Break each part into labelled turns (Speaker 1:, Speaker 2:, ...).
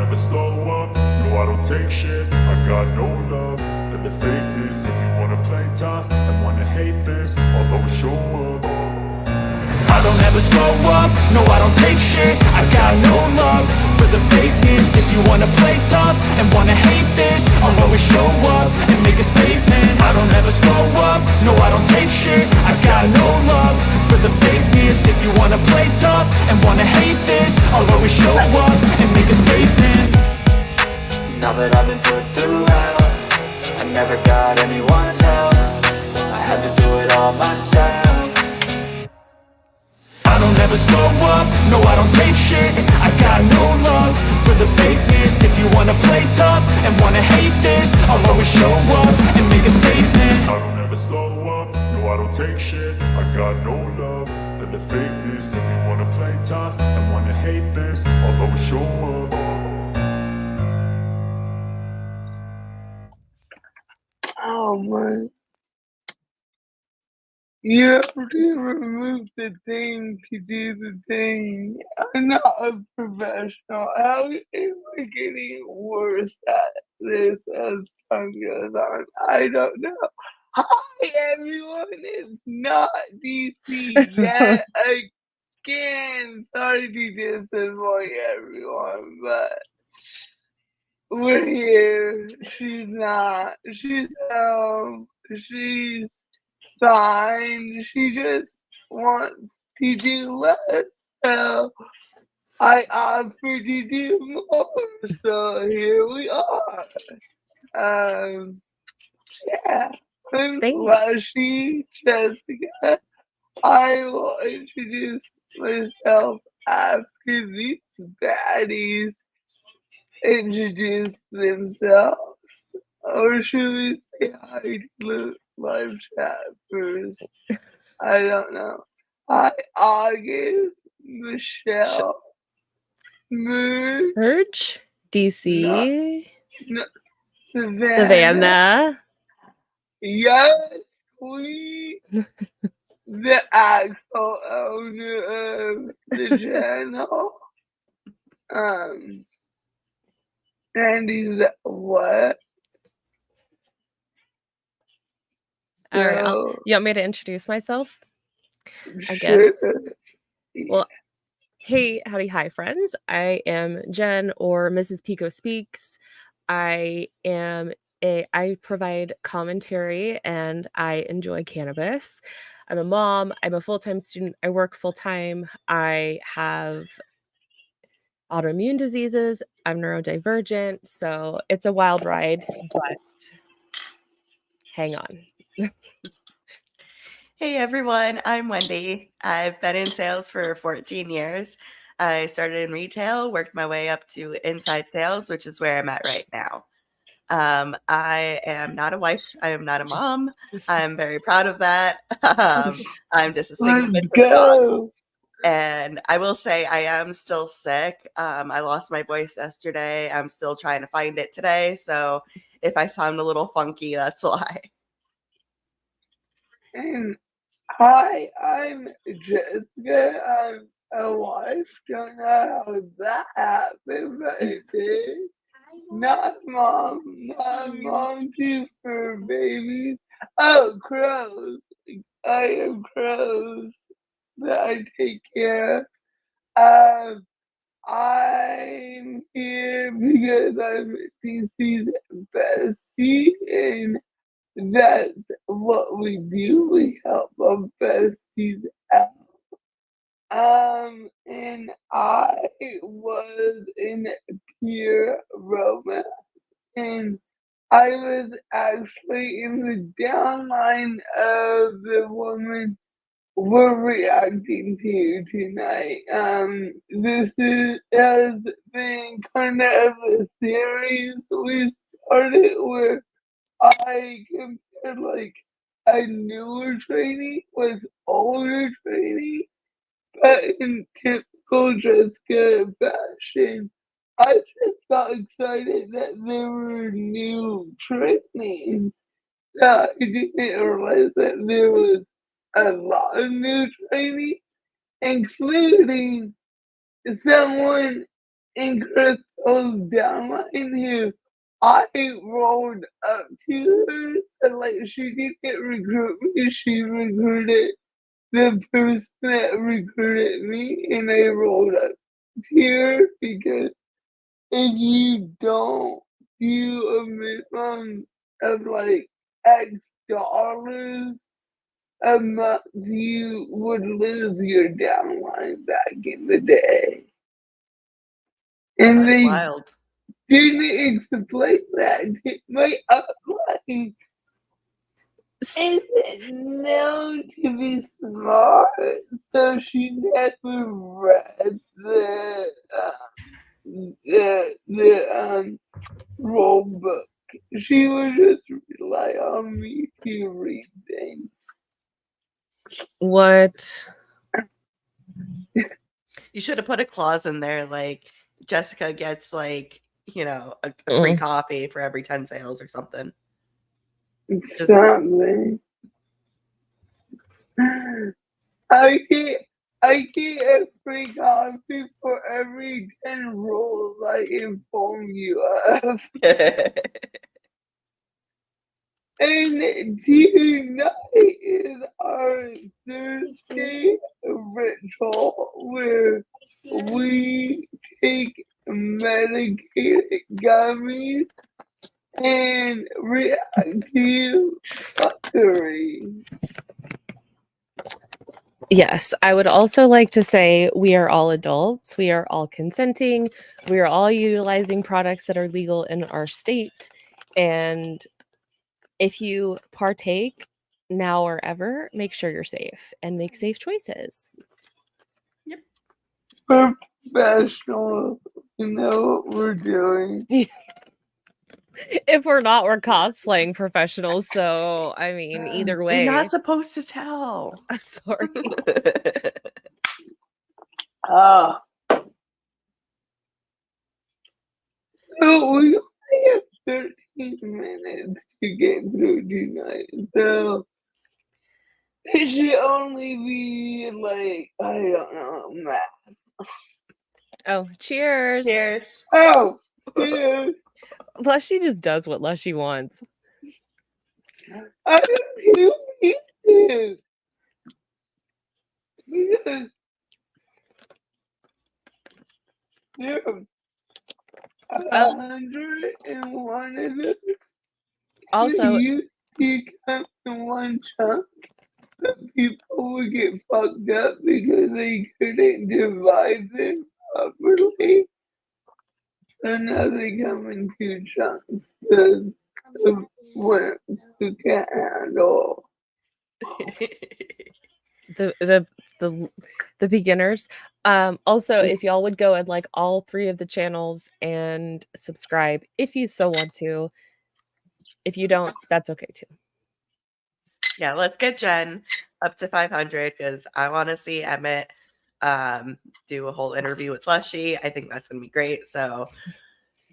Speaker 1: never slow up, no I don't take shit. I got no love for the fakeness. If you wanna play tough and wanna hate this, I'll always show up. I don't ever slow up, no I don't take shit. I got no love for the fakeness. If you wanna play tough and wanna hate this, I'll always show up and make a statement. I don't ever slow up, no I don't take shit. I got no love for the fakeness. If you wanna play tough and wanna hate this, I'll always show up and make a statement. Now that I've been put through hell, I never got anyone's help. I had to do it all myself. I don't ever slow up, no I don't take shit. I got no love for the fakeness. If you wanna play tough and wanna hate this, I'll always show up and make a statement. I don't ever slow up, no I don't take shit. I got no love for the fakeness. If you wanna play tough and wanna hate this, I'll always show up.
Speaker 2: Oh my. You have to remove the thing to do the thing. I'm not a professional. How am I getting worse at this as time goes on? I don't know. Hi everyone, it's not DC yet again. Sorry to disappoint everyone, but we're here. She's not. She's fine. She just wants to do less. So I offered to do more. So here we are. Yeah. I'm Lushie, Jessica. I will introduce myself after these baddies introduce themselves. Or should we say hi to the live chat first? I don't know. Hi, August, Michelle,
Speaker 3: Merge, DC,
Speaker 2: no,
Speaker 3: Savannah.
Speaker 2: Yes, queen. The actual owner of the channel. And he's what?
Speaker 3: All right, you want me to introduce myself? I
Speaker 2: Sure.
Speaker 3: guess. Well, hey, howdy, hi, friends. I am Jen, or Mrs.PicoSpeaks. I provide commentary and I enjoy cannabis. I'm a mom. I'm a full-time student. I work full-time. I have autoimmune diseases. I'm neurodivergent. So it's a wild ride, but hang on.
Speaker 4: Hey everyone, I'm Wendy. I've been in sales for 14 years. I started in retail, worked my way up to inside sales, which is where I'm at right now. I am not a wife. I am not a mom. I'm very proud of that. I'm just a single bitch with a dog. And I will say I am still sick. I lost my voice yesterday. I'm still trying to find it today. So if I sound a little funky, that's why.
Speaker 2: And hi, I'm Jessica. I'm a wife. Don't know how that happened, but it did. Not mom. Not mom too for babies. Oh, crows. I have crows that I take care of. I'm here because I'm DC's bestie, and that's what we do. We help our besties out. And I was in pure romance, and I was actually in the downline of the woman we're reacting to tonight. This has been kind of a series we started where I compared like a newer trainee with older trainee, but in typical Jessica fashion, I just got excited that there were new trainees. I didn't realize that there was a lot of new trainees, including someone in Crystal's downline who I rolled up to her, so like she didn't recruit me, she recruited the person that recruited me, and I rolled up to her because if you don't do a minimum of like X dollars a month, you would lose your downline back in the day. And
Speaker 4: That's
Speaker 2: they
Speaker 4: wild.
Speaker 2: didn't explain that to my upline. Isn't known to be smart, so she never read the rule book. She would just rely on me to read things.
Speaker 3: What?
Speaker 4: You should have put a clause in there like Jessica gets like, you know, a free coffee for every 10 sales or something.
Speaker 2: Something. I get a free coffee for every 10 rules I inform you of. And tonight is our Thursday ritual where we take medicated gummies and react to fuckery.
Speaker 3: Yes, I would also like to say we are all adults. We are all consenting. We are all utilizing products that are legal in our state. And if you partake now or ever, make sure you're safe and make safe choices.
Speaker 2: We're professionals. We know what we're doing.
Speaker 3: If we're not, we're cosplaying professionals. So, I mean, either way.
Speaker 4: You're not supposed to tell.
Speaker 3: Sorry.
Speaker 2: So we only have 13 minutes to get through tonight. So it should only be like, I don't know, math.
Speaker 3: Oh, cheers.
Speaker 4: Cheers.
Speaker 2: Oh, cheers.
Speaker 3: Lushie just does what Lushie wants.
Speaker 2: I don't do this. Because there are 101 of them.
Speaker 3: Also,
Speaker 2: Used to come in one chunk. The people would get fucked up because they couldn't divide them properly. So now they come in two chunks because the wimps who can't handle.
Speaker 3: the beginners. Also, if y'all would go and like all 3 of the channels and subscribe if you so want to. If you don't, that's okay too.
Speaker 4: Yeah, let's get Jen up to 500 because I want to see Emmett do a whole interview with Lushie. I think that's gonna be great. So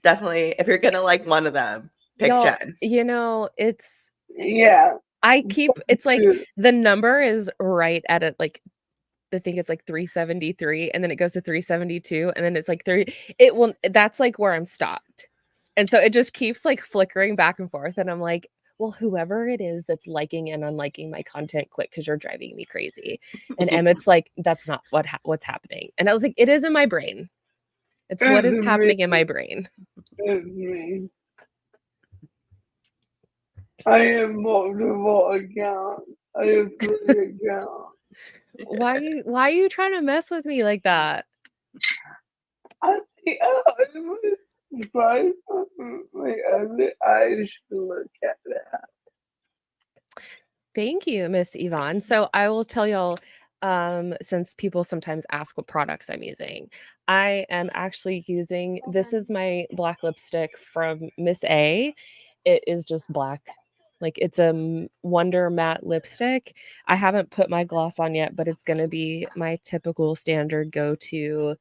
Speaker 4: definitely, if you're gonna like one of them, pick Jen.
Speaker 3: You know, it's it's like the number is right at it, like I think it's like 373, and then it goes to 372, and then it's like 30. That's like where I'm stopped. And so it just keeps like flickering back and forth. And I'm like, well, whoever it is that's liking and unliking my content, quit because you're driving me crazy. And Emmett's like, that's not what's happening. And I was like, it is in my brain. It's what is happening in my brain.
Speaker 2: It's me. I have multiple accounts. I have 3 accounts.
Speaker 3: Why are you trying to mess with me like that?
Speaker 2: I was surprised on my other eyes to look at that.
Speaker 3: Thank you, Miss Yvonne. So I will tell y'all, since people sometimes ask what products I'm using, I am actually using, this is my black lipstick from Miss A. It is just black. Like it's a Wonder Matte lipstick. I haven't put my gloss on yet, but it's going to be my typical standard go-to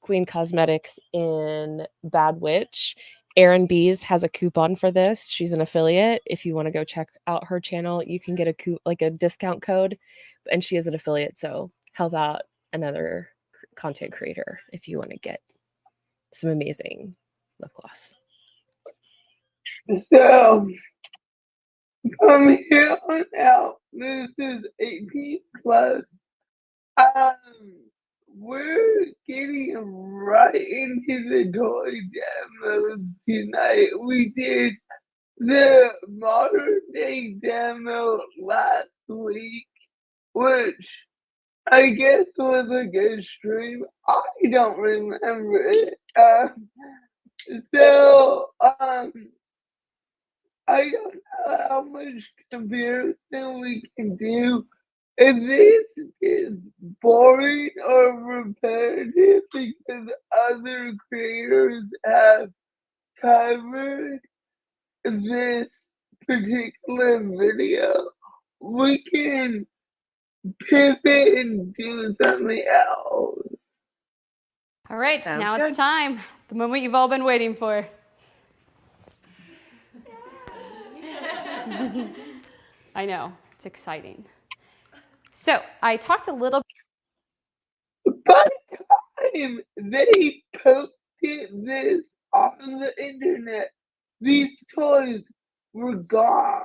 Speaker 3: Queen Cosmetics in Bad Witch. Erin Bees has a coupon for this. She's an affiliate. If you want to go check out her channel, you can get a discount code, and she is an affiliate. So help out another content creator if you want to get some amazing lip gloss.
Speaker 2: So, from here on out, this is 18 plus. We're getting right into the toy demos tonight. We did the modern day demo last week, which I guess was a good stream. I don't remember it. I don't know how much comparison we can do. If this is boring or repetitive because other creators have covered this particular video, we can pivot and do something else.
Speaker 5: All right,
Speaker 4: Sounds
Speaker 5: now
Speaker 4: good.
Speaker 5: it's time. The moment you've all been waiting for. I know, it's exciting. So I talked a little.
Speaker 2: By the time they posted this on the internet, these toys were gone.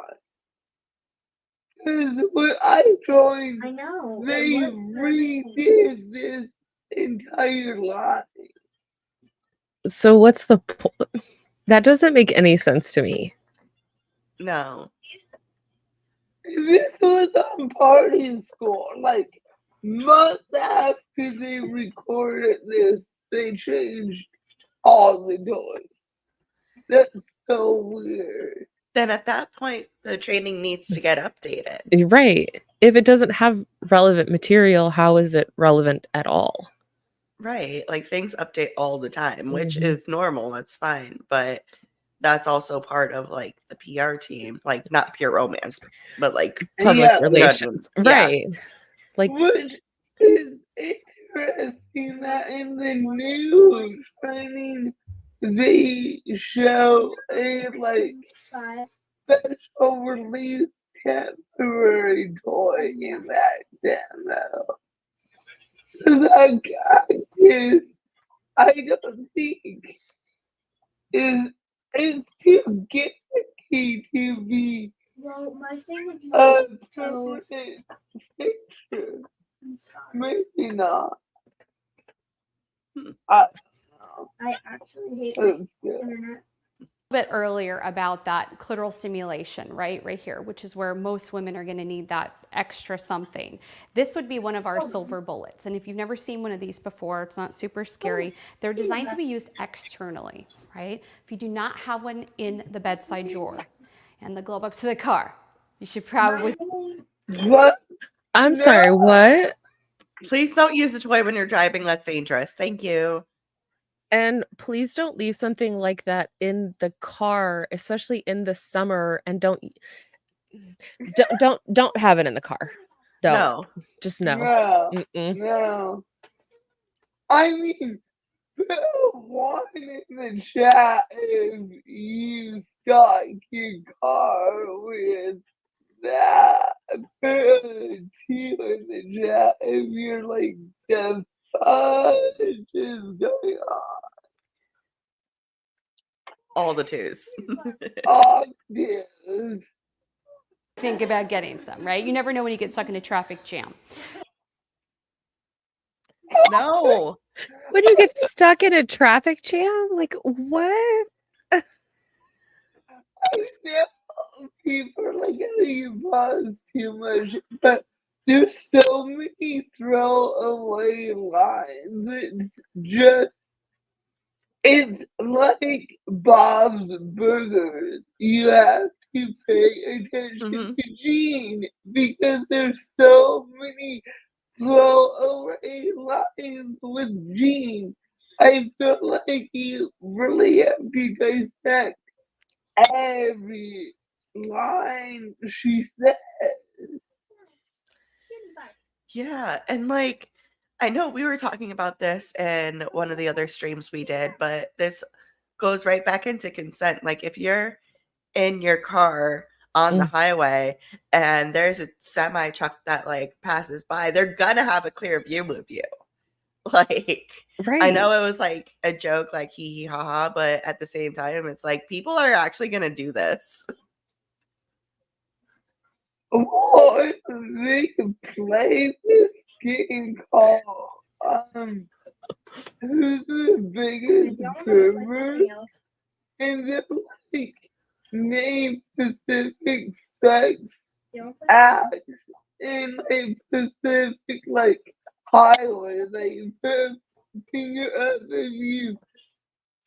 Speaker 2: Because when I joined,
Speaker 6: I know.
Speaker 2: they redid this entire line.
Speaker 3: So what's the that doesn't make any sense to me.
Speaker 4: No.
Speaker 2: This was on Party School. Like, months after they recorded this, they changed all the toys. That's so weird.
Speaker 4: Then at that point, the training needs to get updated.
Speaker 3: Right. If it doesn't have relevant material, how is it relevant at all?
Speaker 4: Right. Like things update all the time, which
Speaker 3: Mhm.
Speaker 4: is normal. That's fine. But that's also part of like the PR team, like not pure romance, but like
Speaker 3: Public
Speaker 2: Yeah.
Speaker 3: relations.
Speaker 4: Yeah.
Speaker 3: Right. Like
Speaker 2: Which is interesting that in the new training, they show a like special release temporary toy in that demo. That cactus, I don't think is too gimmicky to be
Speaker 6: Well, my thing with you,
Speaker 2: a
Speaker 6: so
Speaker 2: permanent picture.
Speaker 6: I'm sorry.
Speaker 2: Maybe not.
Speaker 4: Hmm.
Speaker 2: I don't know.
Speaker 6: I actually hate my
Speaker 2: It's good.
Speaker 6: internet.
Speaker 5: Bit earlier about that clitoral stimulation, right here, which is where most women are going to need that extra something. This would be one of our silver bullets, and if you've never seen one of these before, it's not super scary. They're designed to be used externally, right? If you do not have one in the bedside drawer and the glove box of the car, you should probably.
Speaker 2: What?
Speaker 3: I'm sorry, what?
Speaker 4: Please don't use a toy when you're driving. That's dangerous. Thank you.
Speaker 3: And please don't leave something like that in the car, especially in the summer, and don't have it in the car. Don't.
Speaker 4: No.
Speaker 3: Just no.
Speaker 2: No.
Speaker 3: Mm-mm.
Speaker 2: No. I mean, put one in the chat if you stock your car with that. Put two in the chat if you're like, the fudge is going on.
Speaker 4: All the twos.
Speaker 2: Oh, dude.
Speaker 5: Think about getting some, right? You never know when you get stuck in a traffic jam.
Speaker 4: No.
Speaker 3: When you get stuck in a traffic jam, like what?
Speaker 2: I know people are like, oh, you pause too much, but there's so many throwaway lines. It's like Bob's Burgers. You have to pay attention to Gene because there's so many throwaway lines with Gene. I feel like you really have to dissect every line she says.
Speaker 4: Yeah. And like, I know we were talking about this in one of the other streams we did, but this goes right back into consent. Like, if you're in your car on the highway and there's a semi truck that like passes by, they're gonna have a clear view of you. Like, I know it
Speaker 3: Right.
Speaker 4: was like a joke, like hee hee ha ha, but at the same time, it's like people are actually gonna do this.
Speaker 2: Well, they can play this game called Who's the Biggest Pervert? And they're like name specific sex acts in a specific like highway. Like put finger up if you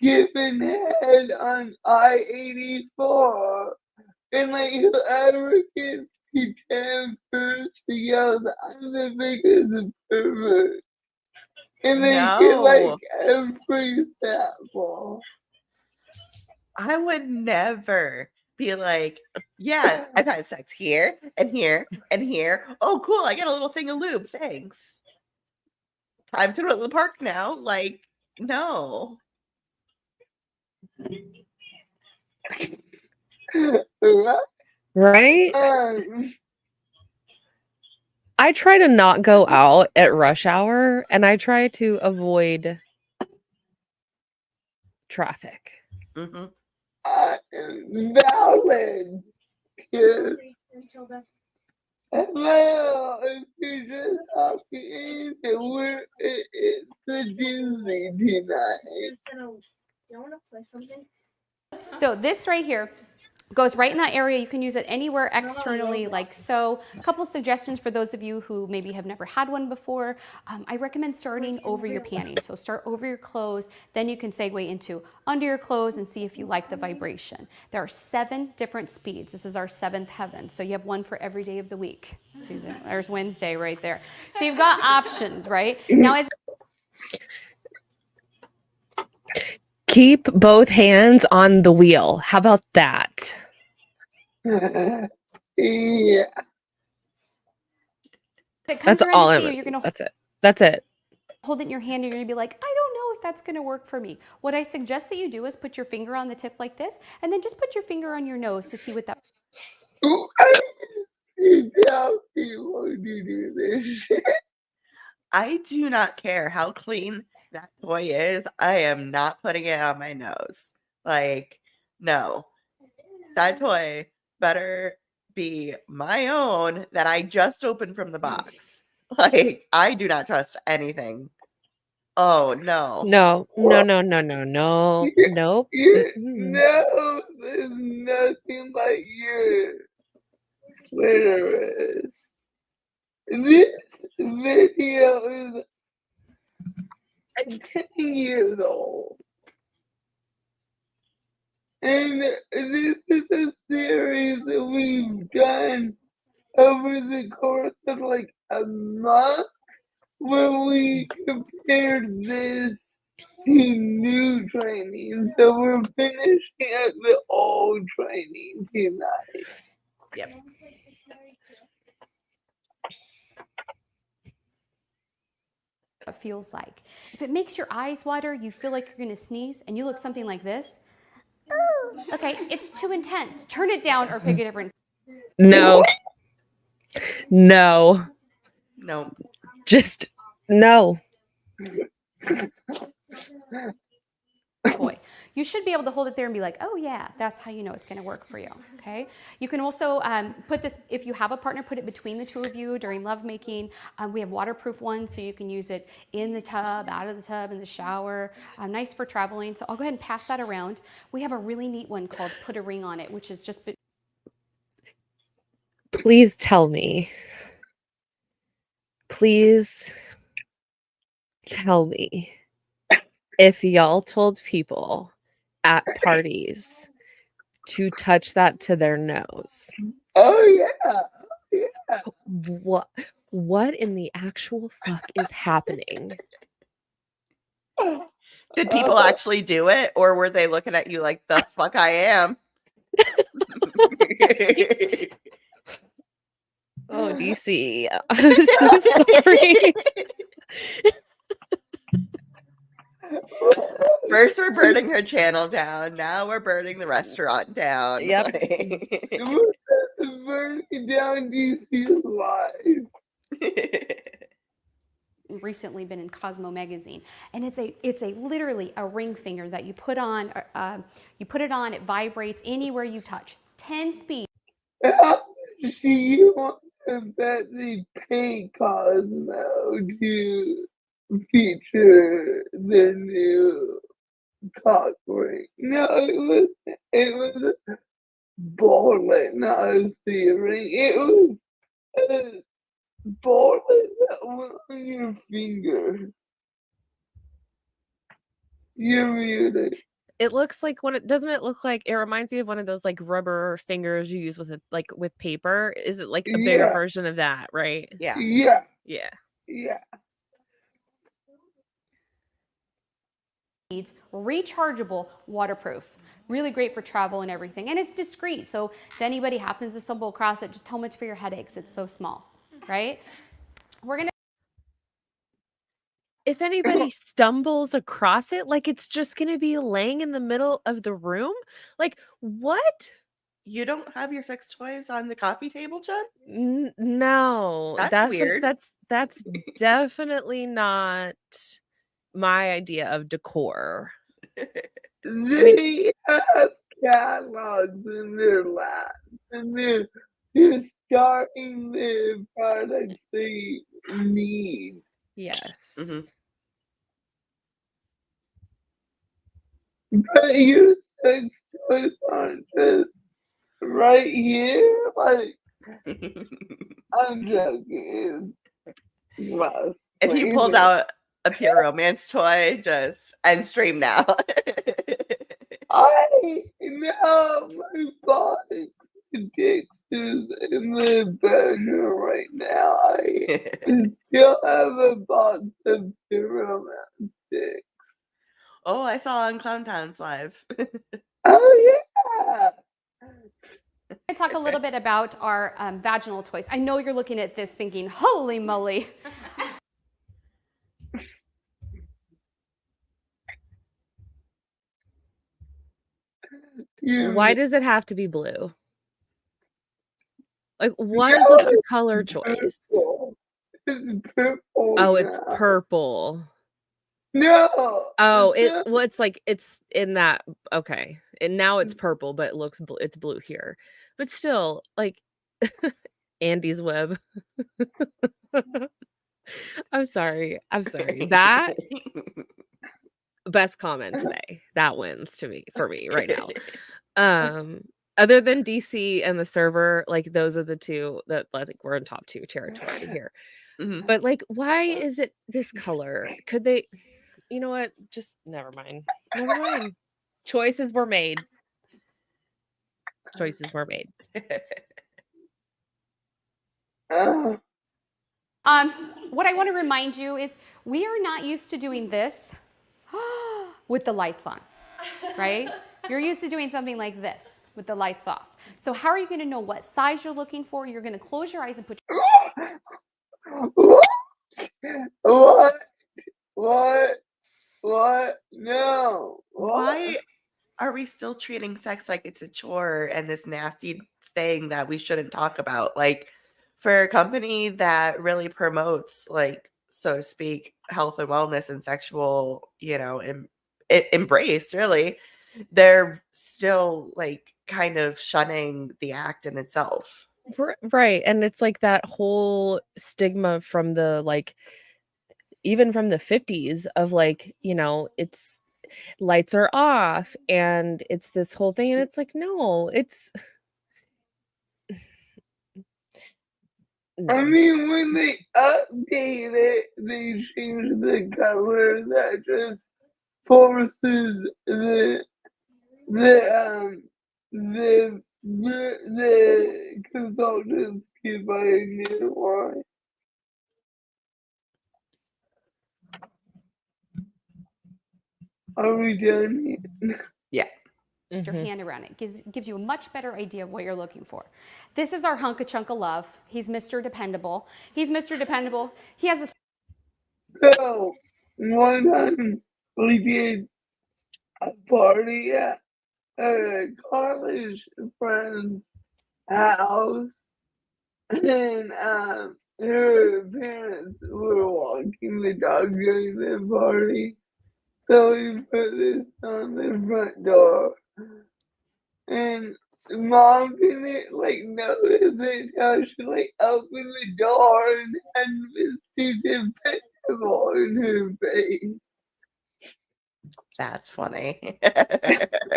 Speaker 2: given head on I-84. And like whoever gets to 10 first yells, I'm the biggest pervert. And they get like
Speaker 4: No,
Speaker 2: every sample.
Speaker 4: I would never be like, yeah, I've had sex here and here and here. Oh, cool. I got a little thing of lube. Thanks. Time to go to the park now. Like, no.
Speaker 2: Right?
Speaker 3: Right? I try to not go out at rush hour, and I try to avoid traffic.
Speaker 4: Mhm.
Speaker 2: Valid. Yes. Hello, if you're just talking and it's a Disney tonight.
Speaker 6: You want to play something?
Speaker 5: So this right here goes right in that area. You can use it anywhere externally, like so. A couple suggestions for those of you who maybe have never had one before. I recommend starting over your panties. So start over your clothes, then you can segue into under your clothes and see if you like the vibration. There are 7 different speeds. This is our 7th heaven. So you have one for every day of the week. There's Wednesday right there. So you've got options, right? Now as
Speaker 3: Keep both hands on the wheel. How about that?
Speaker 2: Yeah.
Speaker 5: it comes
Speaker 3: That's
Speaker 5: around
Speaker 3: all
Speaker 5: to
Speaker 3: I'm
Speaker 5: see you,
Speaker 3: gonna
Speaker 5: you're
Speaker 3: do.
Speaker 5: going to
Speaker 3: That's it. That's it.
Speaker 5: hold it in your hand and you're gonna be like, I don't know if that's gonna work for me. What I suggest that you do is put your finger on the tip like this, and then just put your finger on your nose to see what that.
Speaker 2: You tell people to do this.
Speaker 4: I do not care how clean that toy is. I am not putting it on my nose. Like, no. That toy better be my own that I just opened from the box. Like, I do not trust anything. Oh, no.
Speaker 3: No, no, no, no, no, no. Nope.
Speaker 2: Your
Speaker 3: Mm-mm.
Speaker 2: nose is nothing like your clitoris. This video is 10 years old. And this is a series that we've done over the course of like a month where we compared this to new training. So we're finishing up the old training tonight.
Speaker 4: Yep.
Speaker 5: It feels like. If it makes your eyes water, you feel like you're gonna sneeze, and you look something like this. Ooh. Okay, it's too intense. Turn it down or pick a different.
Speaker 3: No. No.
Speaker 4: No.
Speaker 3: Just no.
Speaker 5: Toy. You should be able to hold it there and be like, oh yeah, that's how you know it's going to work for you. Okay. You can also put this, if you have a partner, put it between the two of you during lovemaking. We have waterproof ones, so you can use it in the tub, out of the tub, in the shower. Nice for traveling. So I'll go ahead and pass that around. We have a really neat one called Put a Ring on It, which is just.
Speaker 3: Please tell me. Please tell me if y'all told people at parties to touch that to their nose.
Speaker 2: Oh yeah. Yeah.
Speaker 3: What in the actual fuck is happening?
Speaker 4: Did people actually do it, or were they looking at you like, the fuck I am?
Speaker 3: Oh, DC. I'm so sorry.
Speaker 4: First, we're burning her channel down. Now we're burning the restaurant down.
Speaker 3: Yep.
Speaker 2: Burning down DC's life.
Speaker 5: recently been in Cosmo magazine, and it's a literally a ring finger that you put on. You put it on, it vibrates anywhere you touch. 10 speeds.
Speaker 2: How much do you want to bet they pay Cosmo to feature the new cock ring? No, it was a bullet, not a C-ring. It was a bullet that went on your finger. You're muted.
Speaker 3: It looks like doesn't it look like, it reminds me of one of those like rubber fingers you use with with paper. Is it like a bigger
Speaker 2: Yeah,
Speaker 3: version of that, right?
Speaker 4: Yeah.
Speaker 2: yeah,
Speaker 3: Yeah.
Speaker 2: yeah.
Speaker 5: Rechargeable, waterproof. Really great for travel and everything. And it's discreet. So if anybody happens to stumble across it, just how much for your headaches. It's so small, right? We're going to
Speaker 3: If anybody stumbles across it, like it's just gonna be laying in the middle of the room? Like, what?
Speaker 4: You don't have your sex toys on the coffee table, Jen?
Speaker 3: No,
Speaker 4: That's weird.
Speaker 3: that's definitely not my idea of decor.
Speaker 2: They have catalogs in their laps, and they're starting the products they need.
Speaker 3: Yes.
Speaker 4: Mhm.
Speaker 2: But your sex toys aren't just right here. Like, I'm joking. It's rough.
Speaker 4: If you pulled out a pure romance toy, just end stream now.
Speaker 2: I know my body is in the bedroom right now. I still have a box of romance sticks.
Speaker 4: Oh, I saw on Clown Towns Live.
Speaker 2: Oh yeah.
Speaker 5: to talk a little bit about our vaginal toys. I know you're looking at this thinking, holy moly.
Speaker 3: Why does it have to be blue? Like, what is with the color choice?
Speaker 2: Purple. It's purple.
Speaker 3: Oh, it's
Speaker 2: now.
Speaker 3: purple.
Speaker 2: No.
Speaker 3: Oh,
Speaker 2: no.
Speaker 3: it's like it's in that. Okay, and now it's purple, but it looks it's blue here. But still, like Andy's web. I'm sorry. That best comment today. That wins for me right now. Other than DC and the server, like those are the two that I think we're in top 2 territory here.
Speaker 4: Mhm.
Speaker 3: But like, why is it this color? Could they, you know what? Just never mind. Never mind. Choices were made. Choices were made.
Speaker 5: What I want to remind you is we are not used to doing this with the lights on, right? You're used to doing something like this with the lights off. So how are you going to know what size you're looking for? You're going to close your eyes and put
Speaker 2: What? No.
Speaker 4: Why are we still treating sex like it's a chore and this nasty thing that we shouldn't talk about? Like, for a company that really promotes, like, so to speak, health and wellness and sexual, embrace, really, they're still like kind of shunning the act in itself.
Speaker 3: Right. And it's like that whole stigma from the even from the 50s of it's lights are off and it's this whole thing, and it's like, no, it's
Speaker 2: I mean, when they update it, they change the color that just forces the consultants to buy a new one. Are we done?
Speaker 4: Yeah.
Speaker 5: your hand around it. Gives you a much better idea of what you're looking for. This is our hunk of chunk of love. He's Mr. Dependable. He's Mr. Dependable. He has a
Speaker 2: So, one time we did a party at a college friend's house, and her parents were walking the dog during the party. So we put this on the front door. And mom didn't like notice it how she like opened the door and had Mr. Dependable in her face.
Speaker 4: That's funny.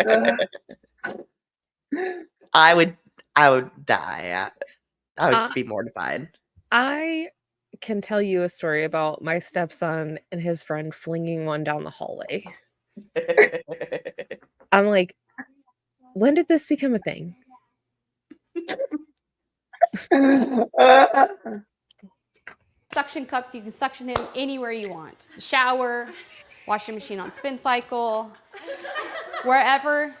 Speaker 2: Uh,
Speaker 4: I would die. I would
Speaker 3: Uh,
Speaker 4: just be mortified.
Speaker 3: I can tell you a story about my stepson and his friend flinging one down the hallway. I'm like, when did this become a thing?
Speaker 5: Suction cups, you can suction him anywhere you want. The shower, washing machine on spin cycle, wherever.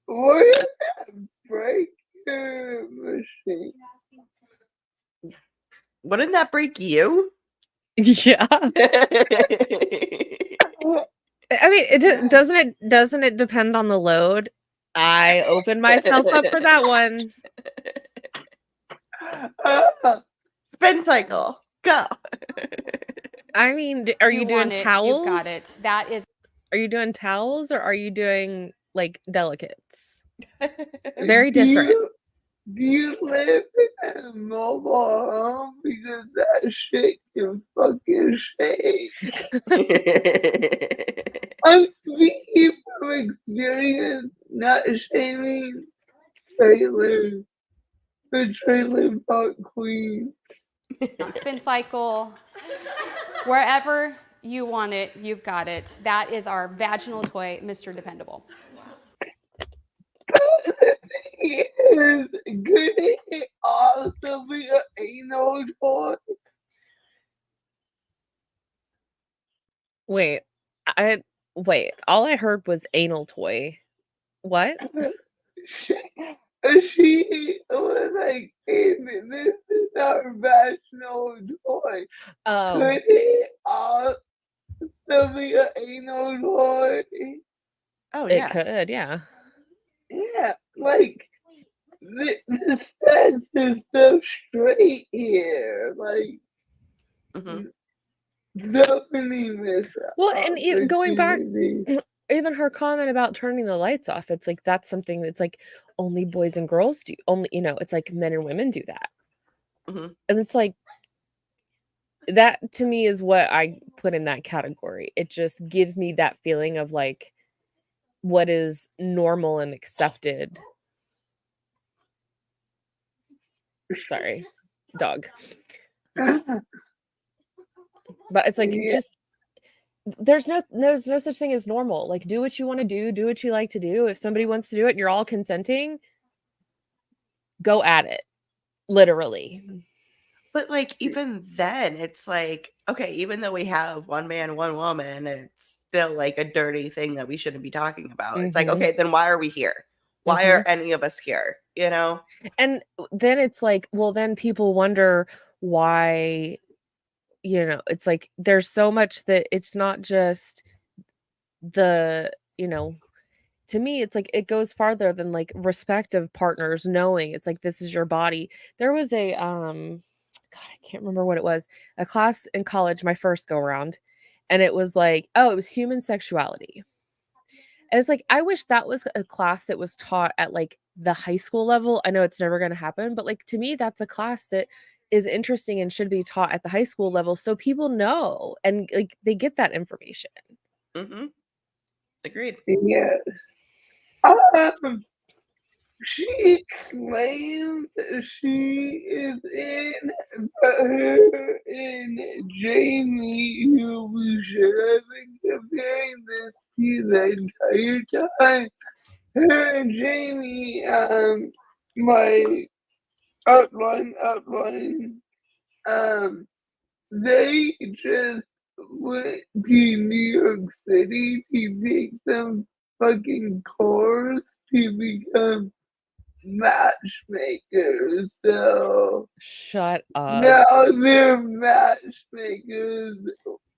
Speaker 2: What did that break your machine?
Speaker 4: Wouldn't that break you?
Speaker 3: Yeah. I mean, doesn't it depend on the load? I opened myself up for that one.
Speaker 4: Spin cycle, go.
Speaker 3: I mean, are you doing
Speaker 5: want it,
Speaker 3: towels?
Speaker 5: You've got it. That is.
Speaker 3: Are you doing towels or are you doing like delicates? Very different.
Speaker 2: Do you live in a mobile home? Because that shit can fucking shake. I'm speaking from experience, not shaming Taylor, the trailer park queen.
Speaker 5: On spin cycle, wherever you want it, you've got it. That is our vaginal toy, Mr. Dependable.
Speaker 2: The thing is, could it also be an anal toy?
Speaker 3: Wait, all I heard was anal toy. What?
Speaker 2: She was like, hey, this is our vaginal toy.
Speaker 3: Oh,
Speaker 2: Could it also be an anal toy?
Speaker 4: Oh
Speaker 3: it
Speaker 4: yeah.
Speaker 3: could, yeah.
Speaker 2: Yeah, like, the sex is so straight here. Like,
Speaker 4: Mhm.
Speaker 2: so many miss
Speaker 3: Well, and going back,
Speaker 2: opportunities.
Speaker 3: even her comment about turning the lights off, it's like that's something that's like only boys and girls do. Only, it's like men and women do that.
Speaker 4: Mhm.
Speaker 3: And it's like that to me is what I put in that category. It just gives me that feeling of like what is normal and accepted. Sorry, dog. But it's like
Speaker 2: Yeah.
Speaker 3: just there's no such thing as normal. Like do what you want to do what you like to do. If somebody wants to do it and you're all consenting, go at it. Literally.
Speaker 4: But like even then, it's like, okay, even though we have one man, one woman, it's still like a dirty thing that we shouldn't be talking about. It's like,
Speaker 3: Mhm.
Speaker 4: okay, then why are we here? Why are any of us here? You know?
Speaker 3: And then it's like, well, then people wonder why, it's like there's so much that it's not just the, to me, it's like it goes farther than like respect of partners, knowing it's like this is your body. There was a God, I can't remember what it was, a class in college, my first go around, and it was like, oh, it was human sexuality. And it's like, I wish that was a class that was taught at like the high school level. I know it's never going to happen, but like to me, that's a class that is interesting and should be taught at the high school level so people know and like they get that information.
Speaker 4: Mm-hmm. Agreed.
Speaker 2: Yes. She claims she is in, but her and Jamie, who we should have been comparing this to the entire time, her and Jamie, my outline, they just went to New York City to take some fucking course to become matchmakers. So
Speaker 3: Shut up.
Speaker 2: now they're matchmakers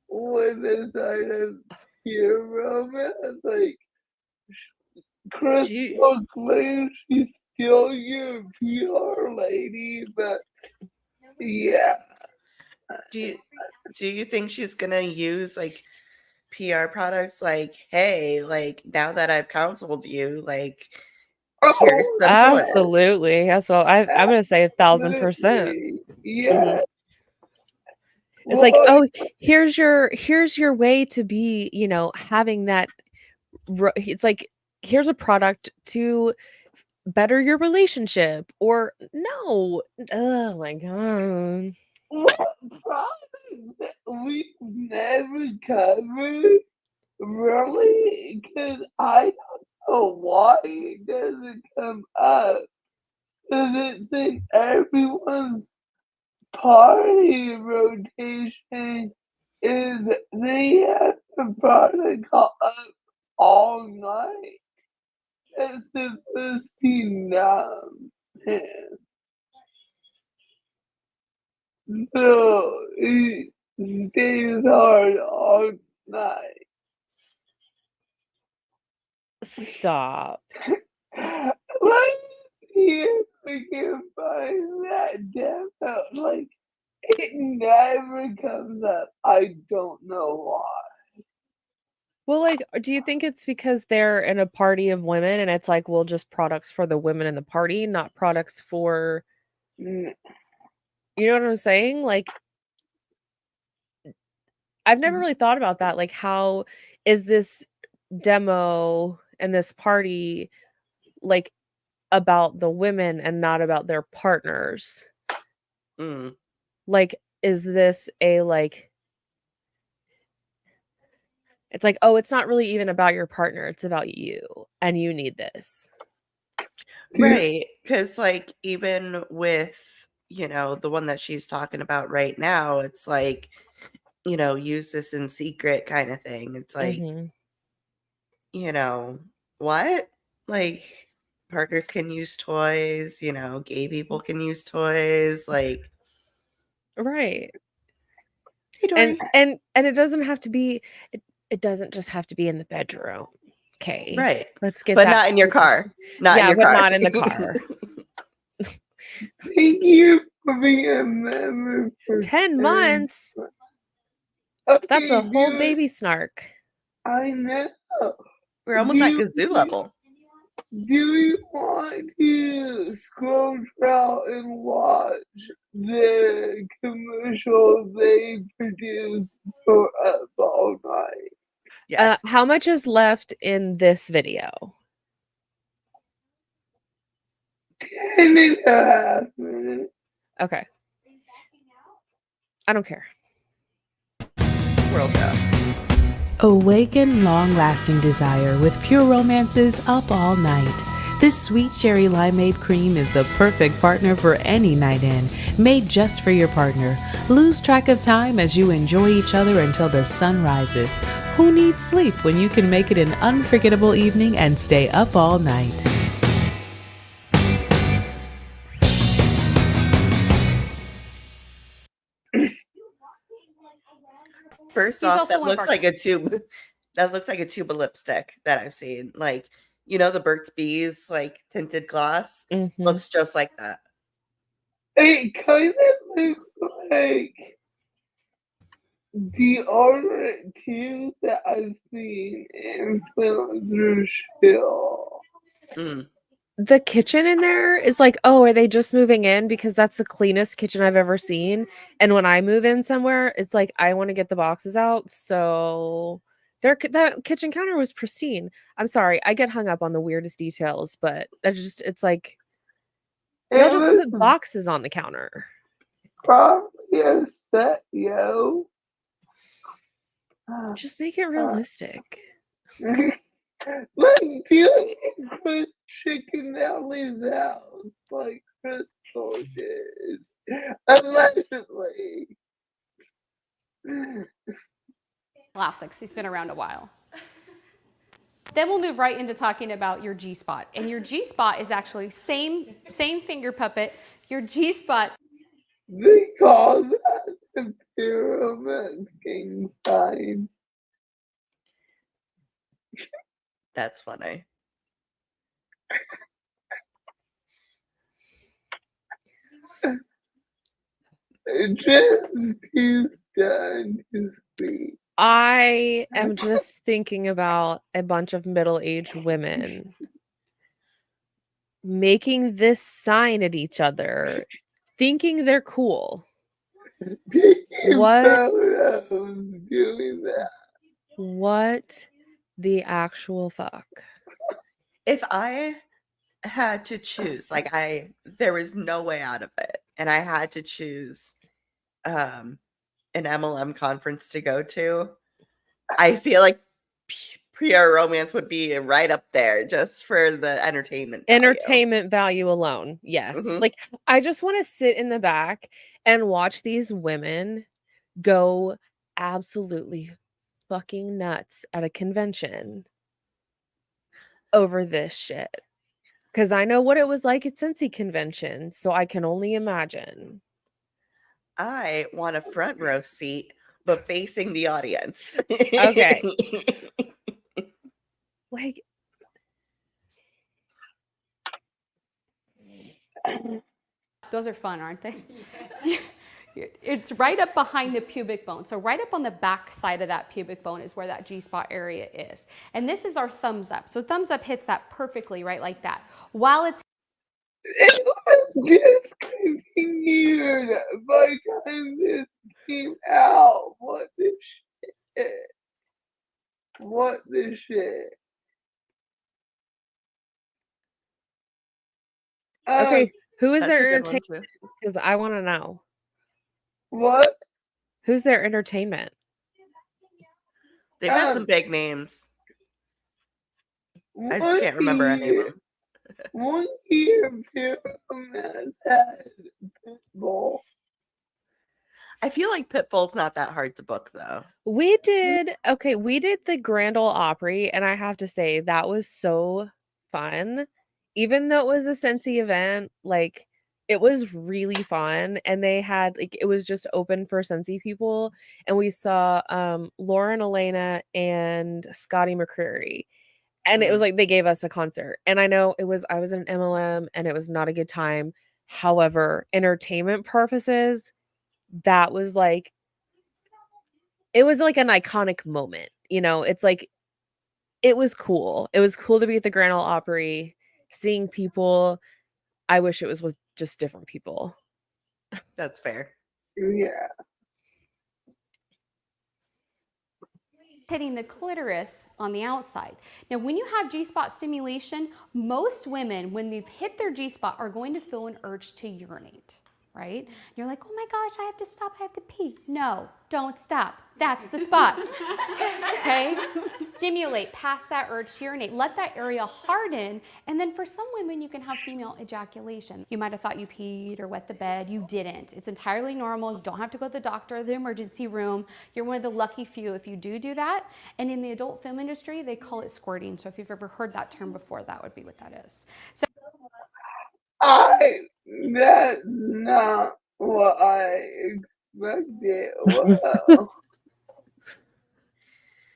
Speaker 2: with a side of pure romance. Like Crystal claims she's still your PR lady, but Yeah.
Speaker 4: Do you think she's gonna use like PR products like, hey, like now that I've counseled you, like here's
Speaker 2: Oh,
Speaker 4: some toys.
Speaker 3: Absolutely. That's all I'm gonna say 1000%.
Speaker 2: absolutely. Yeah.
Speaker 4: Mhm.
Speaker 3: It's like,
Speaker 2: Well,
Speaker 3: oh, here's your way to be, having that it's like, here's a product to better your relationship, or no. Oh my god.
Speaker 2: what product that we've never covered? Really? Because I don't know why it doesn't come up. Because it's in everyone's party rotation is they have a product called Up All Night. It's supposed to numb him. So it stays hard all night.
Speaker 3: Stop.
Speaker 2: Let's see if we can find that demo. Like, it never comes up. I don't know why.
Speaker 3: Well, like, do you think it's because they're in a party of women and it's like, well, just products for the women in the party, not products for,
Speaker 2: Mm,
Speaker 3: you know what I'm saying? Like, I've never really thought about that. Like, how is this demo and this party like about the women and not about their partners?
Speaker 4: Mm.
Speaker 3: Like, is this a like, it's like, oh, it's not really even about your partner, it's about you, and you need this.
Speaker 4: Right. Because, like, even with, the one that she's talking about right now, it's like, use this in secret kind of thing. It's like,
Speaker 3: Mhm.
Speaker 4: what? Like, partners can use toys, gay people can use toys. Like,
Speaker 3: Right.
Speaker 4: hey,
Speaker 3: And
Speaker 4: Dory.
Speaker 3: it doesn't have to be, it doesn't just have to be in the bedroom. Okay.
Speaker 4: Right.
Speaker 3: Let's get
Speaker 4: But
Speaker 3: that
Speaker 4: not in your
Speaker 3: super
Speaker 4: car. Not in
Speaker 3: Yeah,
Speaker 4: your
Speaker 3: but
Speaker 4: car.
Speaker 3: not in the car.
Speaker 2: Thank you for being a member for
Speaker 3: 10
Speaker 2: 10
Speaker 3: months? That's
Speaker 2: Okay,
Speaker 3: a whole
Speaker 2: do it.
Speaker 3: baby snark.
Speaker 2: I know.
Speaker 4: We're almost at
Speaker 2: Do
Speaker 4: kazoo
Speaker 2: we,
Speaker 4: level.
Speaker 2: do we want to scroll down and watch the commercial they produced for Up All Night?
Speaker 4: Yes.
Speaker 3: How much is left in this video?
Speaker 2: 10.5 minutes.
Speaker 3: Okay. I don't care.
Speaker 4: World Show.
Speaker 7: Awaken long-lasting desire with Pure Romance's Up All Night. This sweet cherry limeade cream is the perfect partner for any night in, made just for your partner. Lose track of time as you enjoy each other until the sun rises. Who needs sleep when you can make it an unforgettable evening and stay up all night?
Speaker 4: First
Speaker 5: He's
Speaker 4: off,
Speaker 5: also
Speaker 4: that
Speaker 5: one of
Speaker 4: looks
Speaker 5: our
Speaker 4: like a tube. That looks like a tube of lipstick that I've seen. Like, the Burt's Bees like tinted gloss
Speaker 3: Mhm.
Speaker 4: looks just like that.
Speaker 2: It kind of looks like deodorant too that I've seen influencers spill.
Speaker 4: Mm.
Speaker 3: The kitchen in there is like, oh, are they just moving in? Because that's the cleanest kitchen I've ever seen. And when I move in somewhere, it's like, I want to get the boxes out. So that kitchen counter was pristine. I'm sorry, I get hung up on the weirdest details, but it's like, y'all
Speaker 2: It
Speaker 3: just
Speaker 2: was
Speaker 3: put boxes on the counter.
Speaker 2: probably a set, yo.
Speaker 3: Just make it realistic.
Speaker 2: Like doing Chris Chicken Alley's house like Crystal did. Allegedly.
Speaker 5: classics. He's been around a while. Then we'll move right into talking about your G-spot. And your G-spot is actually same finger puppet. Your G-spot.
Speaker 2: They call that the pyramid king sign.
Speaker 4: That's funny.
Speaker 2: just he's done his speech.
Speaker 3: I am just thinking about a bunch of middle-aged women making this sign at each other, thinking they're cool.
Speaker 2: Taking
Speaker 3: What?
Speaker 2: photos doing that.
Speaker 3: What the actual fuck?
Speaker 4: If I had to choose, there was no way out of it, and I had to choose an MLM conference to go to, I feel like PR romance would be right up there just for the entertainment value.
Speaker 3: Entertainment value alone. Yes.
Speaker 4: Mhm.
Speaker 3: Like, I just want to sit in the back and watch these women go absolutely fucking nuts at a convention over this shit. Because I know what it was like at Cincy conventions, so I can only imagine.
Speaker 4: I want a front row seat, but facing the audience.
Speaker 3: Okay. Like,
Speaker 5: Those are fun, aren't they? It's right up behind the pubic bone. So right up on the back side of that pubic bone is where that G-spot area is. And this is our thumbs up. So thumbs up hits that perfectly, right, like that. While it's
Speaker 2: It was discontinued by the time this came out. What the shit? What the shit?
Speaker 3: okay, who is
Speaker 4: That's
Speaker 3: their
Speaker 4: a good one,
Speaker 3: entertainment?
Speaker 4: too.
Speaker 3: Because I want to know.
Speaker 2: What?
Speaker 3: Who's their entertainment?
Speaker 4: They've got some big names. I just can't remember any of them.
Speaker 2: 1 year Pyramid had Pitbull.
Speaker 4: I feel like Pitbull's not that hard to book, though.
Speaker 3: We did the Grand Ole Opry, and I have to say that was so fun. Even though it was a Scentsy event, like, it was really fun, and they had, like, it was just open for Scentsy people, and we saw Lauren Elena and Scotty McCreery. And it was like they gave us a concert. And I know I was in MLM and it was not a good time. However, entertainment purposes, that was like it was like an iconic moment. You know, it's like it was cool. It was cool to be at the Grand Ole Opry, seeing people. I wish it was with just different people.
Speaker 4: That's fair.
Speaker 2: Yeah.
Speaker 5: hitting the clitoris on the outside. Now, when you have G-spot stimulation, most women, when they've hit their G-spot, are going to feel an urge to urinate, right? You're like, oh my gosh, I have to stop, I have to pee. No, don't stop. That's the spot, okay? Stimulate past that urge to urinate. Let that area harden, and then for some women, you can have female ejaculation. You might have thought you peed or wet the bed. You didn't. It's entirely normal. You don't have to go to the doctor or the emergency room. You're one of the lucky few if you do that. And in the adult film industry, they call it squirting. So if you've ever heard that term before, that would be what that is. So
Speaker 2: that's not what I expected. Wow.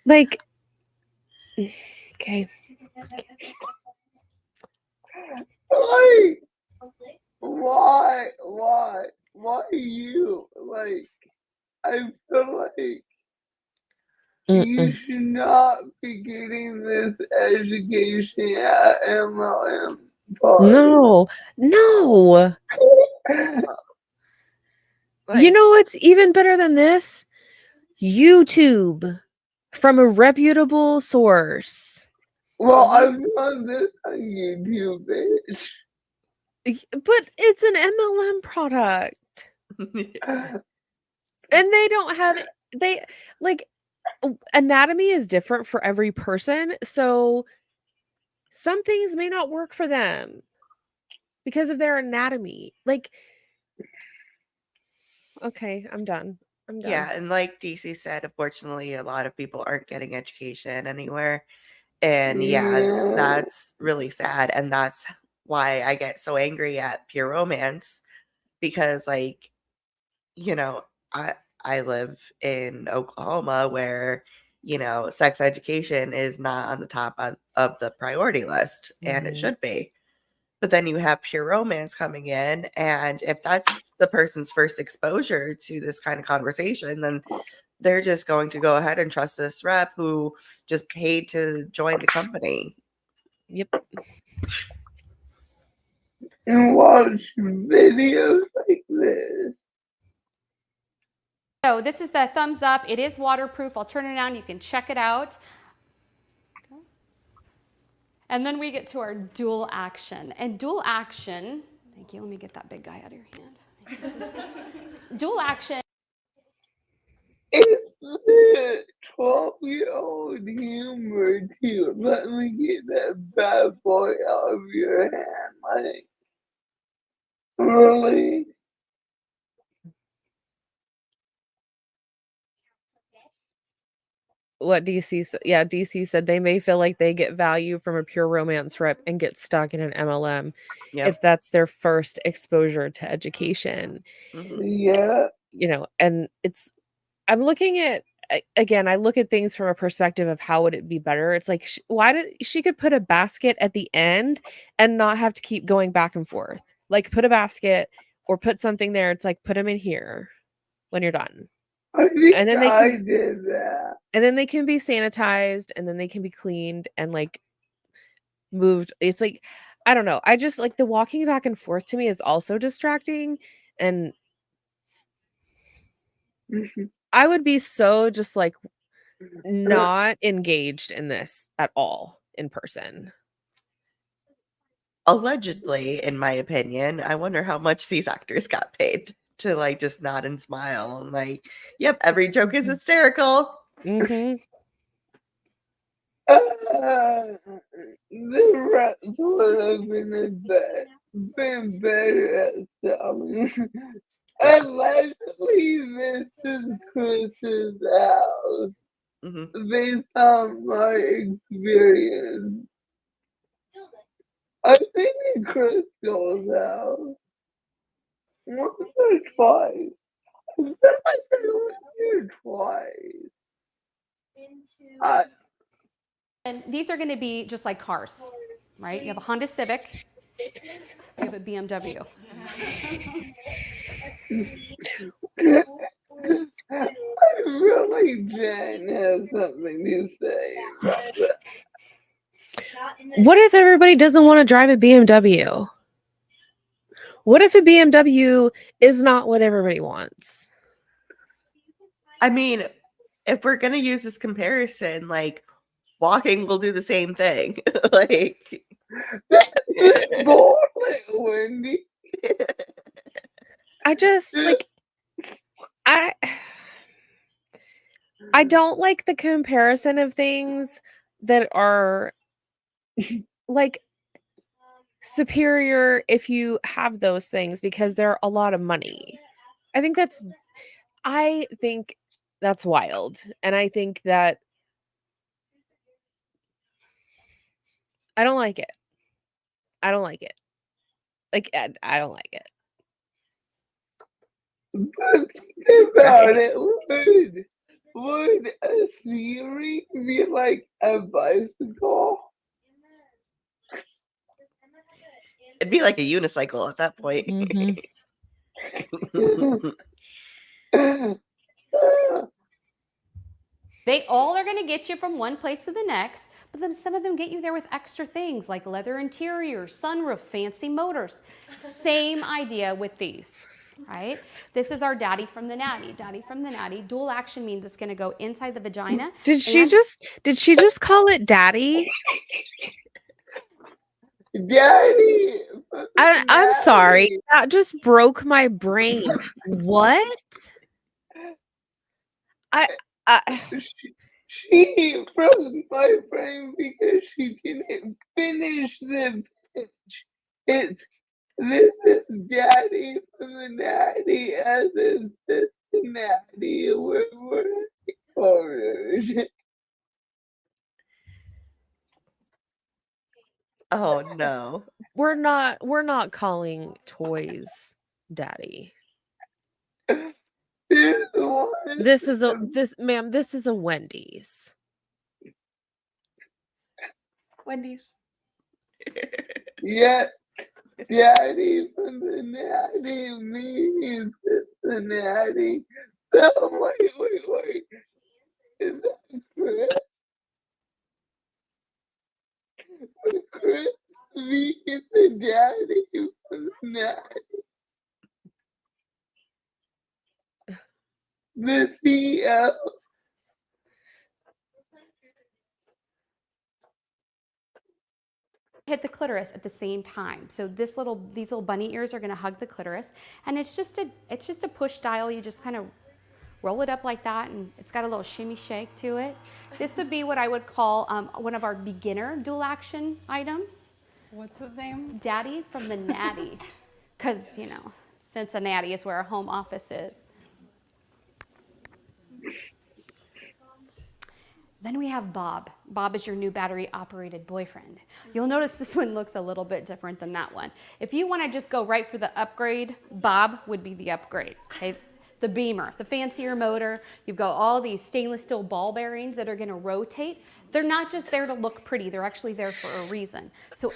Speaker 3: Like, okay.
Speaker 2: Like, why you? Like, I feel like you should not be getting this education at MLM party.
Speaker 3: No. You know what's even better than this? YouTube from a reputable source.
Speaker 2: Well, I'm on this on YouTube, bitch.
Speaker 3: But it's an MLM product. And they don't have anatomy is different for every person, so some things may not work for them because of their anatomy. Like, okay, I'm done.
Speaker 4: Yeah, and like DC said, unfortunately, a lot of people aren't getting education anywhere. And yeah, that's really sad. And that's why I get so angry at pure romance, because like, you know, I live in Oklahoma where, you know, sex education is not on the top of the priority list, and it should be. But then you have Pure Romance coming in, and if that's the person's first exposure to this kind of conversation, then they're just going to go ahead and trust this rep who just paid to join the company.
Speaker 3: Yep.
Speaker 2: And watch videos like this.
Speaker 5: So this is the thumbs up. It is waterproof. I'll turn it on. You can check it out. And then we get to our dual action. And dual action, thank you. Let me get that big guy out of your hand. Dual action.
Speaker 2: It's the 12-year-old humor too. Let me get that bad boy out of your hand. Like, really?
Speaker 3: What DC said, yeah, DC said they may feel like they get value from a Pure Romance rep and get stuck in an MLM
Speaker 4: Yep.
Speaker 3: if that's their first exposure to education.
Speaker 4: Mhm.
Speaker 2: Yeah.
Speaker 3: You know, and I'm looking at, again, I look at things from a perspective of how would it be better. It's like, why did she could put a basket at the end and not have to keep going back and forth. Like put a basket or put something there. It's like, put them in here when you're done.
Speaker 2: I think
Speaker 3: And then
Speaker 2: I did that.
Speaker 3: and then they can be sanitized and then they can be cleaned and like moved. It's like, I don't know. I just like the walking back and forth to me is also distracting. And I would be so just like not engaged in this at all in person.
Speaker 4: Allegedly, in my opinion, I wonder how much these actors got paid to like just nod and smile and like, yep, every joke is hysterical.
Speaker 3: Mm-hmm.
Speaker 2: The rest would have been better at selling. Allegedly, this is Chris's house.
Speaker 4: Mhm.
Speaker 2: Based on my experience. I've been in Crystal's house once or twice. I feel like I was here twice.
Speaker 5: And these are going to be just like cars, right? You have a Honda Civic. You have a BMW.
Speaker 2: I feel like Jen has something to say about that.
Speaker 3: What if everybody doesn't want to drive a BMW? What if a BMW is not what everybody wants?
Speaker 4: I mean, if we're gonna use this comparison, like walking will do the same thing. Like
Speaker 2: Bullshit, Wendy.
Speaker 3: I just like I don't like the comparison of things that are like superior if you have those things because they're a lot of money. I think that's wild. And I think that I don't like it. I don't like it. Like I don't like it.
Speaker 2: But think about it. Would a theory be like a bicycle?
Speaker 4: it'd be like a unicycle at that point.
Speaker 3: Mhm.
Speaker 5: They all are going to get you from one place to the next, but then some of them get you there with extra things like leather interior, sunroof, fancy motors. Same idea with these, right? This is our Daddy from the Natty. Daddy from the Natty. Dual action means it's going to go inside the vagina.
Speaker 3: Did she just call it daddy?
Speaker 2: Daddy.
Speaker 3: I'm sorry. That just broke my brain. What?
Speaker 2: She broke my brain because she didn't finish the pitch. This is Daddy from the Natty as is this Natty. We're forward.
Speaker 4: Oh no.
Speaker 3: We're not calling toys daddy. This is a Wendy's.
Speaker 4: Wendy's.
Speaker 2: Yeah, Daddy from the natty, me is Cincinnati. Oh, wait. Is that Chris? Chris, me is the daddy from the natty. The CEO.
Speaker 5: Hit the clitoris at the same time. So these little bunny ears are going to hug the clitoris, and it's just a push dial. You just kind of roll it up like that, and it's got a little shimmy shake to it. This would be what I would call one of our beginner dual action items.
Speaker 8: What's his name?
Speaker 5: Daddy from the natty, because Cincinnati is where our home office is. Then we have Bob. Bob is your new battery-operated boyfriend. You'll notice this one looks a little bit different than that one. If you want to just go right for the upgrade, Bob would be the upgrade. Okay? The Beamer, the fancier motor. You've got all these stainless steel ball bearings that are going to rotate. They're not just there to look pretty. They're actually there for a reason. So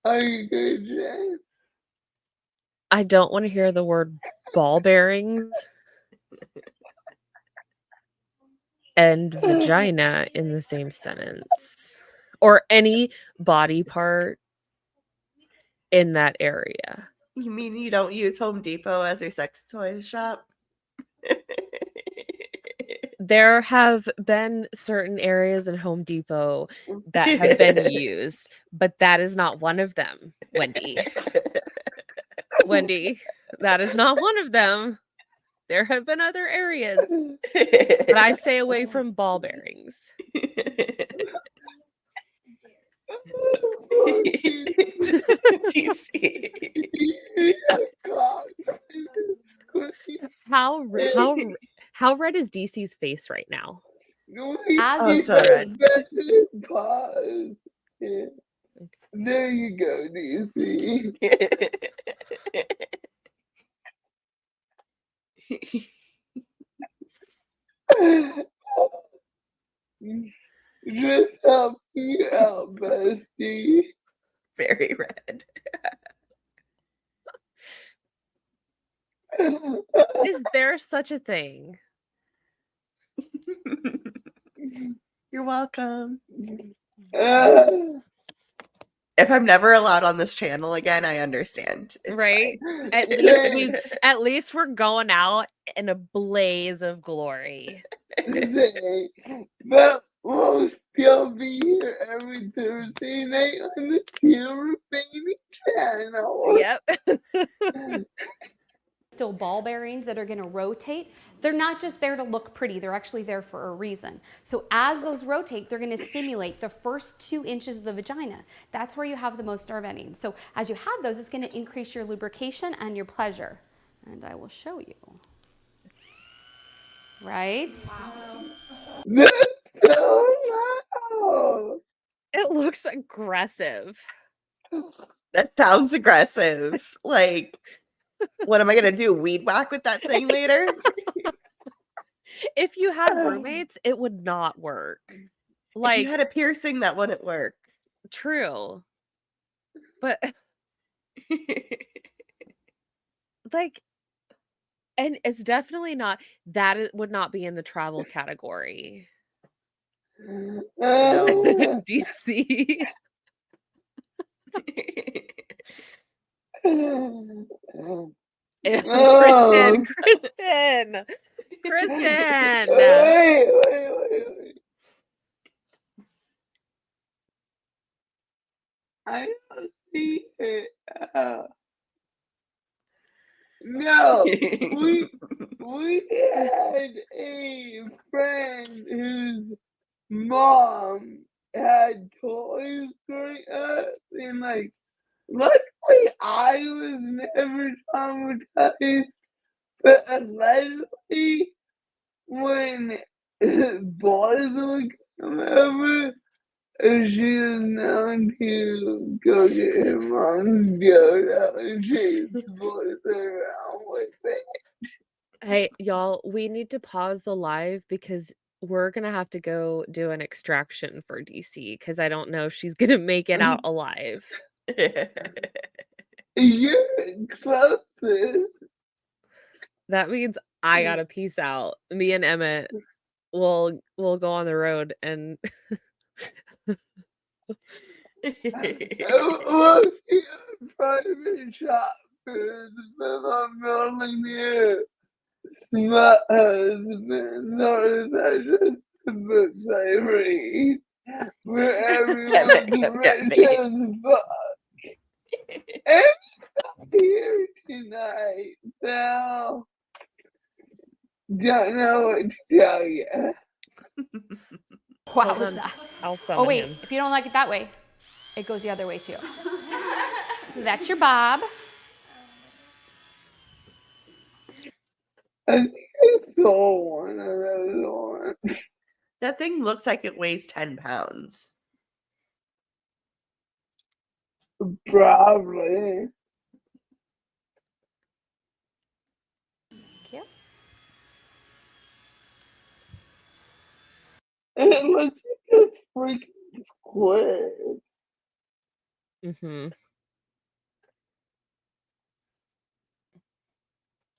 Speaker 2: Are you good, Jen?
Speaker 3: I don't want to hear the word ball bearings and vagina in the same sentence, or any body part in that area.
Speaker 4: You mean you don't use Home Depot as your sex toy shop?
Speaker 3: There have been certain areas in Home Depot that have been used, but that is not one of them, Wendy. Wendy, that is not one of them. There have been other areas, but I stay away from ball bearings.
Speaker 4: DC.
Speaker 3: How red is DC's face right now?
Speaker 4: Oh, so red.
Speaker 2: There you go, DC. Just help me out, bestie.
Speaker 4: Very red.
Speaker 3: Is there such a thing?
Speaker 4: You're welcome.
Speaker 2: Uh,
Speaker 4: If I'm never allowed on this channel again, I understand. It's
Speaker 3: Right?
Speaker 4: fine.
Speaker 3: At least we're going out in a blaze of glory.
Speaker 2: but we'll still be here every Thursday night on the Silver Baby channel.
Speaker 3: Yep.
Speaker 5: Still ball bearings that are going to rotate. They're not just there to look pretty. They're actually there for a reason. So as those rotate, they're going to stimulate the first 2 inches of the vagina. That's where you have the most nerve endings. So as you have those, it's going to increase your lubrication and your pleasure. And I will show you. Right?
Speaker 2: That's so loud.
Speaker 3: It looks aggressive.
Speaker 4: That sounds aggressive. Like, what am I gonna do? Weed whack with that thing later?
Speaker 3: If you had roommates, it would not work.
Speaker 4: If
Speaker 3: Like,
Speaker 4: you had a piercing, that wouldn't work.
Speaker 3: true. But like, and it's definitely not that it would not be in the travel category. DC.
Speaker 2: Oh.
Speaker 3: Kristen.
Speaker 2: Wait. I don't see it. No, we had a friend whose mom had toys growing up, and like, luckily I was never traumatized, but allegedly when boys would come over, she is known to go get her mom's dildo and chase boys around with it.
Speaker 3: Hey, y'all, we need to pause the live because we're gonna have to go do an extraction for DC because I don't know if she's gonna make it out alive.
Speaker 2: You're closest.
Speaker 3: That means I gotta peace out. Me and Emmett will go on the road and
Speaker 2: Well, she had a private shop for the millionaire. My husband, or that just the book I read, where everyone's rich as fuck. And here tonight, so don't know what to tell you.
Speaker 3: hold on.
Speaker 5: Wowza.
Speaker 3: I'll
Speaker 5: Oh,
Speaker 3: summon
Speaker 5: wait.
Speaker 3: him.
Speaker 5: If you don't like it that way, it goes the other way too. So that's your bob.
Speaker 2: I think I saw one of those ones.
Speaker 4: That thing looks like it weighs 10 pounds.
Speaker 2: Probably.
Speaker 5: Thank you.
Speaker 2: And it looks like a freaking squid.
Speaker 3: Mm-hmm.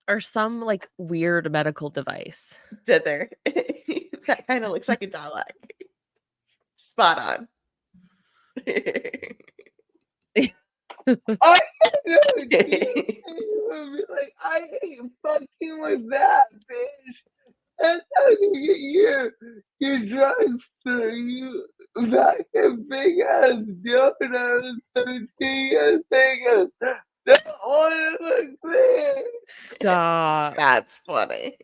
Speaker 3: Or some like weird medical device.
Speaker 4: Dither. That kind of looks like a Dalek. Spot on.
Speaker 2: I know, dude. You would be like, I ain't fucking with that, bitch. That's how you get your drugstore. You back a big ass dildos, so she fingers. Don't want to look there.
Speaker 3: Stop.
Speaker 4: That's funny.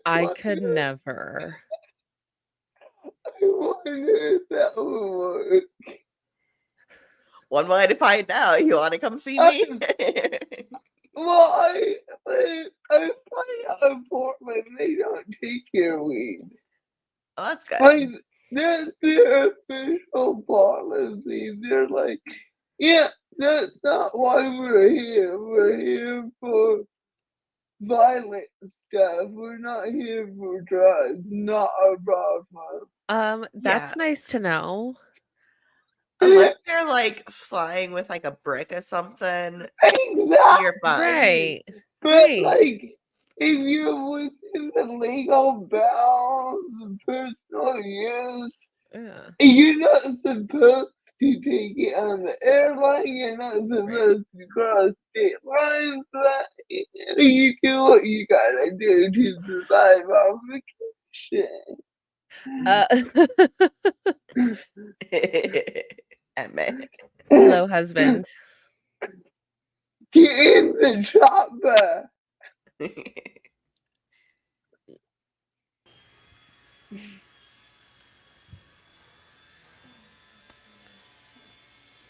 Speaker 3: I could never.
Speaker 2: I wonder if that would work.
Speaker 4: One way to find out. You want to come see me?
Speaker 2: Well, I find out in Portland they don't take your weed.
Speaker 4: Oh, that's good.
Speaker 2: Like, that's their official policy. They're like, yeah, that's not why we're here. We're here for violent stuff. We're not here for drugs. Not a problem.
Speaker 3: That's
Speaker 4: Yeah.
Speaker 3: nice to know.
Speaker 4: Unless they're like flying with like a brick or something,
Speaker 2: Exactly.
Speaker 4: you're fine.
Speaker 3: Right.
Speaker 2: But
Speaker 3: Right.
Speaker 2: like, if you're within the legal bounds of personal use,
Speaker 3: Yeah.
Speaker 2: you're not supposed to take it on the airline. You're not supposed to cross state lines. But you do what you gotta do to survive on vacation.
Speaker 4: Emmett.
Speaker 3: Hello, husband.
Speaker 2: Get in the chopper.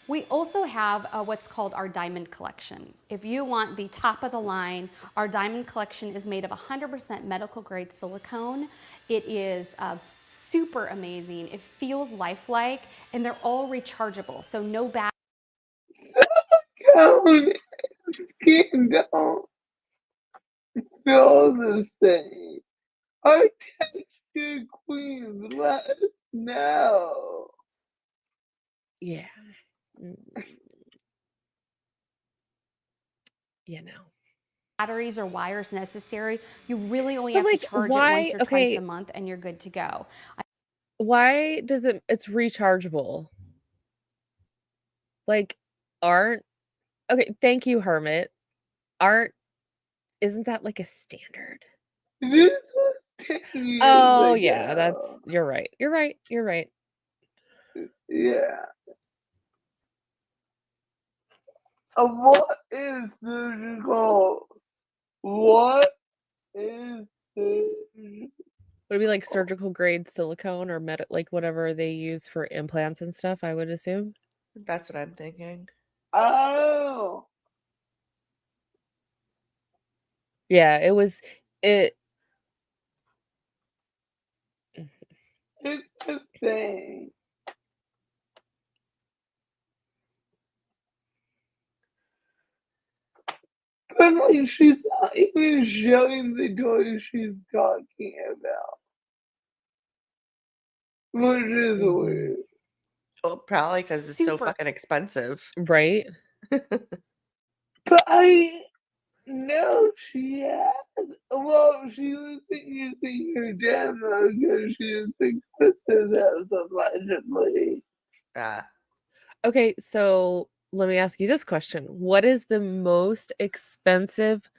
Speaker 5: We also have what's called our diamond collection. If you want the top of the line, our diamond collection is made of 100% medical grade silicone. It is super amazing. It feels lifelike, and they're all rechargeable, so no bad.
Speaker 2: Skin don't feel the same. Our texture queens let us know.
Speaker 3: Yeah. You know.
Speaker 5: Batteries or wires necessary. You really only
Speaker 3: But,
Speaker 5: have
Speaker 3: like,
Speaker 5: to charge
Speaker 3: why-
Speaker 5: it once or
Speaker 3: okay.
Speaker 5: twice a month, and you're good to go.
Speaker 3: Why does it's rechargeable? Like, aren't okay, thank you, Hermit. Isn't that like a standard?
Speaker 2: This was 10 years
Speaker 3: Oh,
Speaker 2: ago.
Speaker 3: yeah, you're right. You're right. You're right.
Speaker 2: Yeah. What is surgical? What is surgical?
Speaker 3: Would it be like surgical grade silicone or like whatever they use for implants and stuff, I would assume?
Speaker 4: That's what I'm thinking.
Speaker 2: Oh.
Speaker 3: Yeah, it
Speaker 2: It's the thing. But But like she's not even showing the toys she's talking about. Which is
Speaker 3: Mhm.
Speaker 2: weird.
Speaker 4: Well, probably because it's so
Speaker 5: Super.
Speaker 4: fucking expensive.
Speaker 3: Right?
Speaker 2: But I know she has. Well, she was using her demo because she is expensive as allegedly.
Speaker 3: Okay, so let me ask you this question. What is the most expensive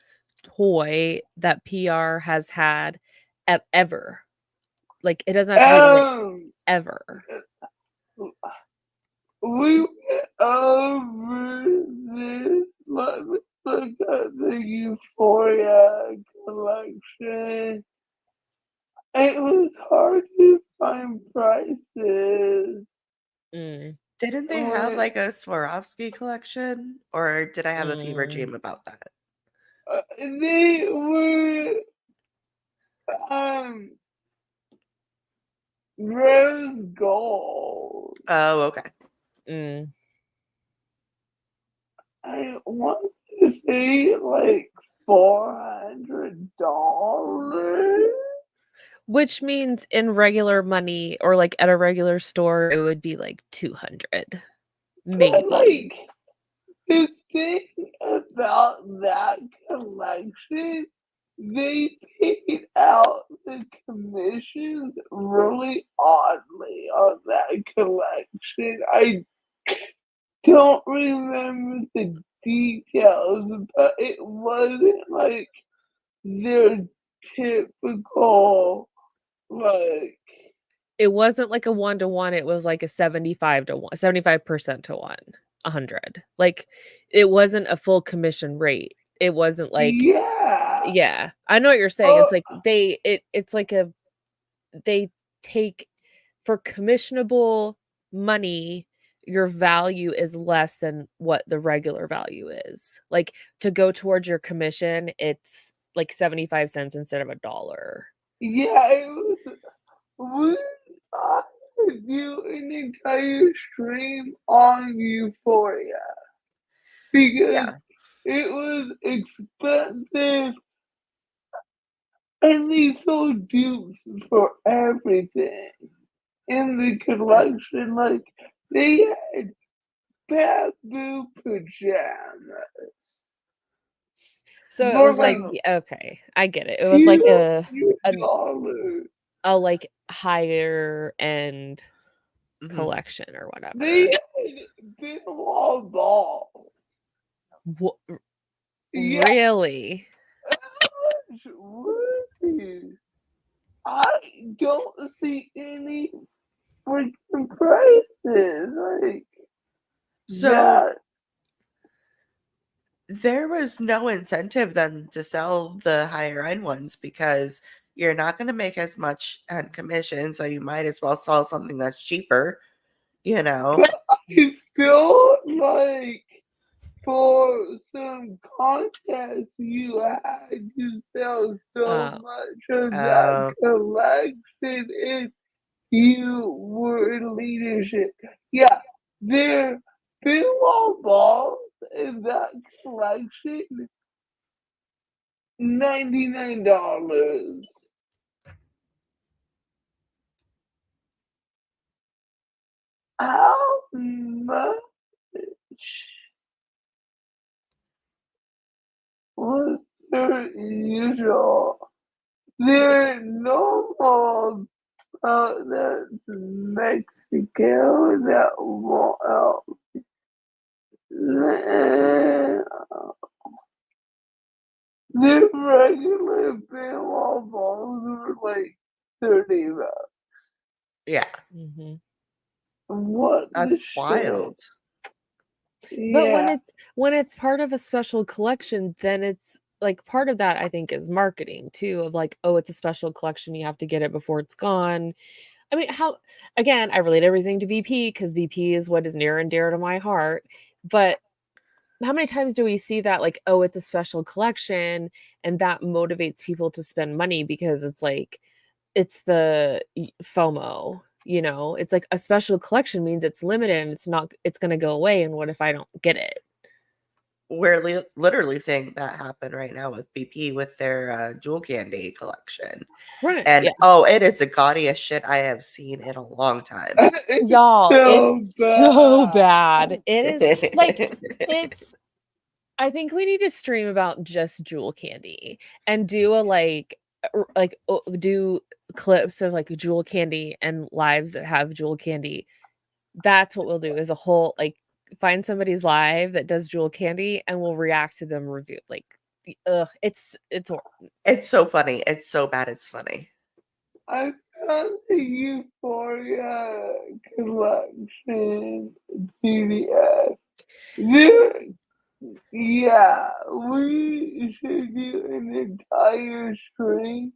Speaker 3: toy that PR has had ever? Like, it doesn't have to be like ever.
Speaker 2: We went over this. Let me look at the Euphoria collection. It was hard to find prices.
Speaker 3: Mm,
Speaker 4: Didn't they have like a Swarovski collection? Or did I have a fever
Speaker 3: mm.
Speaker 4: dream about that?
Speaker 2: They were um rose gold.
Speaker 4: Oh, okay.
Speaker 3: Mm.
Speaker 2: I want to say like $400.
Speaker 3: Which means in regular money or like at a regular store, it would be like 200,
Speaker 2: But
Speaker 3: maybe.
Speaker 2: like the thing about that collection, they paid out the commissions really oddly on that collection. I don't remember the details, but it wasn't like their typical like
Speaker 3: It wasn't like a 1-to-1, it was like a 75-to-1, 75% to 1, 100. Like, it wasn't a full commission rate. It wasn't like
Speaker 2: yeah.
Speaker 3: yeah, I know what you're saying. It's like it's like they take for commissionable money, your value is less than what the regular value is. Like, to go towards your commission, it's like 75 cents instead of $1.
Speaker 2: Yeah, it was I could do an entire stream on Euphoria because
Speaker 4: Yeah.
Speaker 2: it was expensive and they sold dupes for everything in the collection. Like they had bamboo pajamas
Speaker 3: So it
Speaker 2: for
Speaker 3: was like
Speaker 2: like
Speaker 3: okay, I get it. It was like a
Speaker 2: $200.
Speaker 3: like higher end
Speaker 4: Mhm.
Speaker 3: collection or
Speaker 2: They
Speaker 3: whatever.
Speaker 2: had been all ball.
Speaker 3: Wha
Speaker 2: Yeah,
Speaker 3: Really?
Speaker 2: Ruthie, I don't see any freaking prices like
Speaker 4: So
Speaker 2: that.
Speaker 4: there was no incentive then to sell the higher end ones because you're not going to make as much on commission. So you might as well sell something that's cheaper, you know?
Speaker 2: But I feel like for some contest you had to sell so
Speaker 3: Oh,
Speaker 2: much of that
Speaker 4: Uh,
Speaker 2: collection if you were in leadership. Yeah, there pinball balls in that collection $99. How much was their usual? Their normal that's Mexico that won't the regular pinball balls were like $30.
Speaker 4: yeah,
Speaker 3: mhm.
Speaker 2: What
Speaker 4: that's
Speaker 2: the shit?
Speaker 4: wild.
Speaker 3: But
Speaker 2: Yeah.
Speaker 3: when it's part of a special collection, then it's like part of that I think is marketing too of like, oh, it's a special collection, you have to get it before it's gone. I mean, how again, I relate everything to VP because VP is what is near and dear to my heart. But how many times do we see that like, oh, it's a special collection and that motivates people to spend money because it's like it's the FOMO, you know? It's like a special collection means it's limited and it's not it's gonna go away, and what if I don't get it?
Speaker 4: we're literally seeing that happen right now with BP with their jewel candy collection.
Speaker 3: Right.
Speaker 4: And
Speaker 3: Yeah.
Speaker 4: oh, it is the gaudiest shit I have seen in a long time.
Speaker 3: Y'all,
Speaker 2: so
Speaker 3: it's so
Speaker 2: bad.
Speaker 3: bad. It is like it's I think we need to stream about just jewel candy and do a do clips of like jewel candy and lives that have jewel candy. That's what we'll do is a whole find somebody's live that does jewel candy and we'll react to them review. Like it's
Speaker 4: It's so funny. It's so bad. It's funny.
Speaker 2: I found the Euphoria collection PDF. There, yeah, we should do an entire stream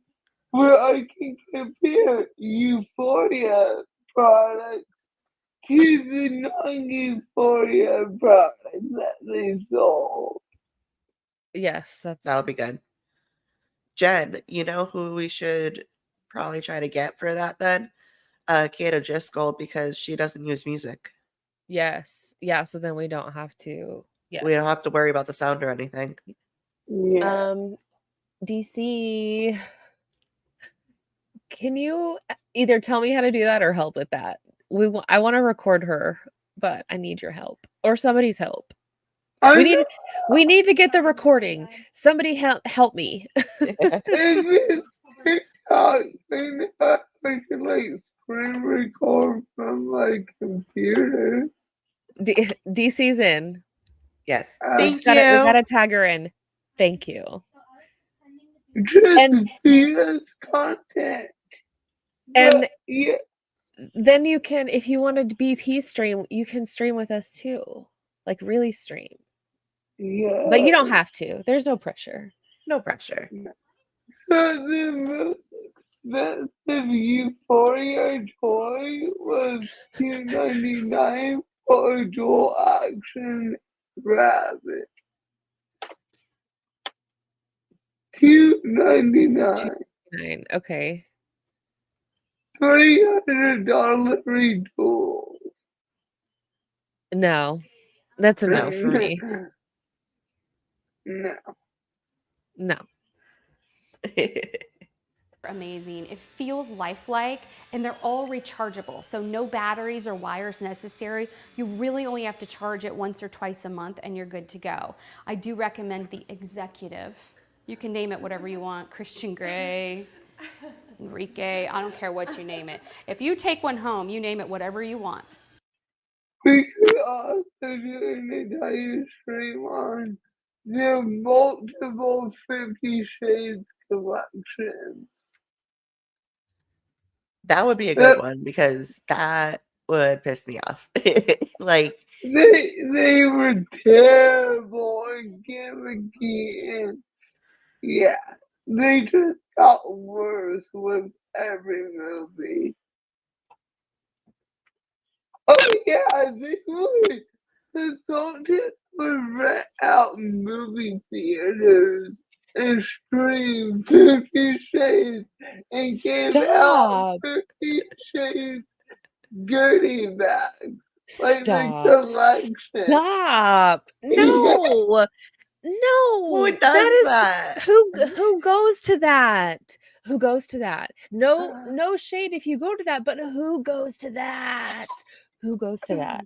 Speaker 2: where I can compare Euphoria products to the non-Euphoria products that they sold.
Speaker 3: yes,
Speaker 4: That'll be good. Jen, you know who we should probably try to get for that then? Kato Driscoll, because she doesn't use music.
Speaker 3: yes. Yeah, so then we don't have to yes.
Speaker 4: We don't have to worry about the sound or anything.
Speaker 2: Yeah.
Speaker 3: DC, can you either tell me how to do that or help with that? I want to record her, but I need your help or somebody's help. We need to get the recording. Somebody help me.
Speaker 2: If it's TikTok, then I can like screen record from my computer.
Speaker 3: DC's in.
Speaker 4: Yes.
Speaker 3: We
Speaker 4: Thank you.
Speaker 3: gotta tag her in. Thank you.
Speaker 2: Just
Speaker 3: And-
Speaker 2: feed us content.
Speaker 3: And
Speaker 2: But, yeah,
Speaker 3: then you can, if you want to BP stream, you can stream with us too. Like really stream.
Speaker 2: yeah.
Speaker 3: But you don't have to. There's no pressure.
Speaker 4: No pressure.
Speaker 2: So the most expensive Euphoria toy was $2.99 for a dual action rabbit. $2.99.
Speaker 3: Okay.
Speaker 2: $300 retools.
Speaker 3: No. That's enough for me.
Speaker 2: No.
Speaker 3: No.
Speaker 5: Amazing. It feels lifelike and they're all rechargeable. So no batteries or wires necessary. You really only have to charge it once or twice a month and you're good to go. I do recommend the Executive. You can name it whatever you want. Christian Grey, Enrique, I don't care what you name it. If you take one home, you name it whatever you want.
Speaker 2: We could also do an entire stream on the multiple 50 Shades collection.
Speaker 4: That would be a good one because that would piss me off. Like
Speaker 2: they were terrible and gimmicky and yeah, they just got worse with every movie. Oh yeah, they would. The Sultans would rent out movie theaters and stream 50 Shades and give out
Speaker 3: Stop.
Speaker 2: 50 Shades goodie bags. Like
Speaker 3: Stop.
Speaker 2: the collection.
Speaker 3: Stop. No. No.
Speaker 4: who does that?
Speaker 3: Who goes to that? Who goes to that? No shade if you go to that, but who goes to that? Who goes to that?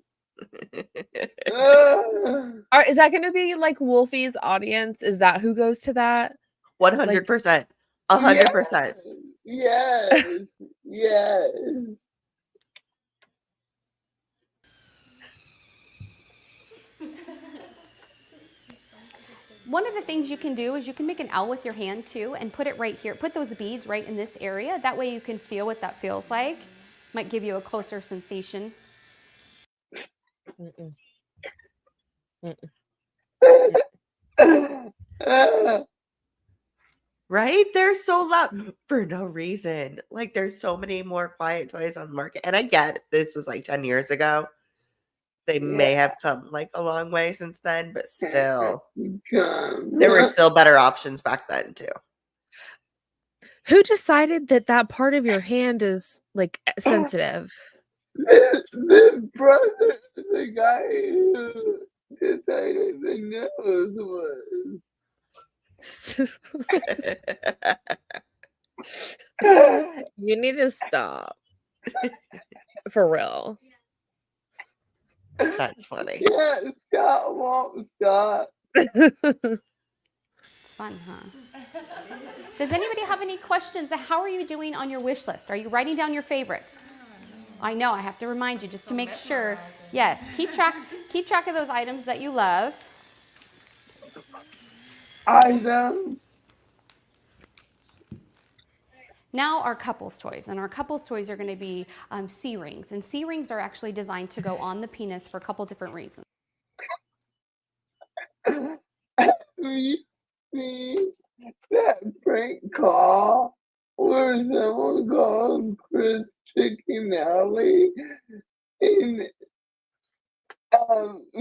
Speaker 3: Is that going to be like Wolfie's audience? Is that who goes to that?
Speaker 4: 100%. 100%.
Speaker 2: Yes. Yes.
Speaker 5: One of the things you can do is you can make an L with your hand too and put it right here. Put those beads right in this area. That way you can feel what that feels like. Might give you a closer sensation.
Speaker 3: Mm-mm. Mm-mm.
Speaker 4: Right? They're so loud for no reason. Like there's so many more quiet toys on the market. And I get this was like 10 years ago. They may have come like a long way since then, but still, there were still better options back then too.
Speaker 3: Who decided that that part of your hand is like sensitive?
Speaker 2: The brother, the guy who decided the nose was.
Speaker 3: You need to stop. For real.
Speaker 4: That's funny.
Speaker 2: Yeah, Scott won't stop.
Speaker 5: It's fun, huh? Does anybody have any questions? How are you doing on your wish list? Are you writing down your favorites? I know, I have to remind you just to make sure. Yes, keep track of those items that you love.
Speaker 2: Items.
Speaker 5: Now our couples toys, and our couples toys are going to be C-rings, and C-rings are actually designed to go on the penis for a couple different reasons.
Speaker 2: You see that prank call where someone called Chris Chicken Alley and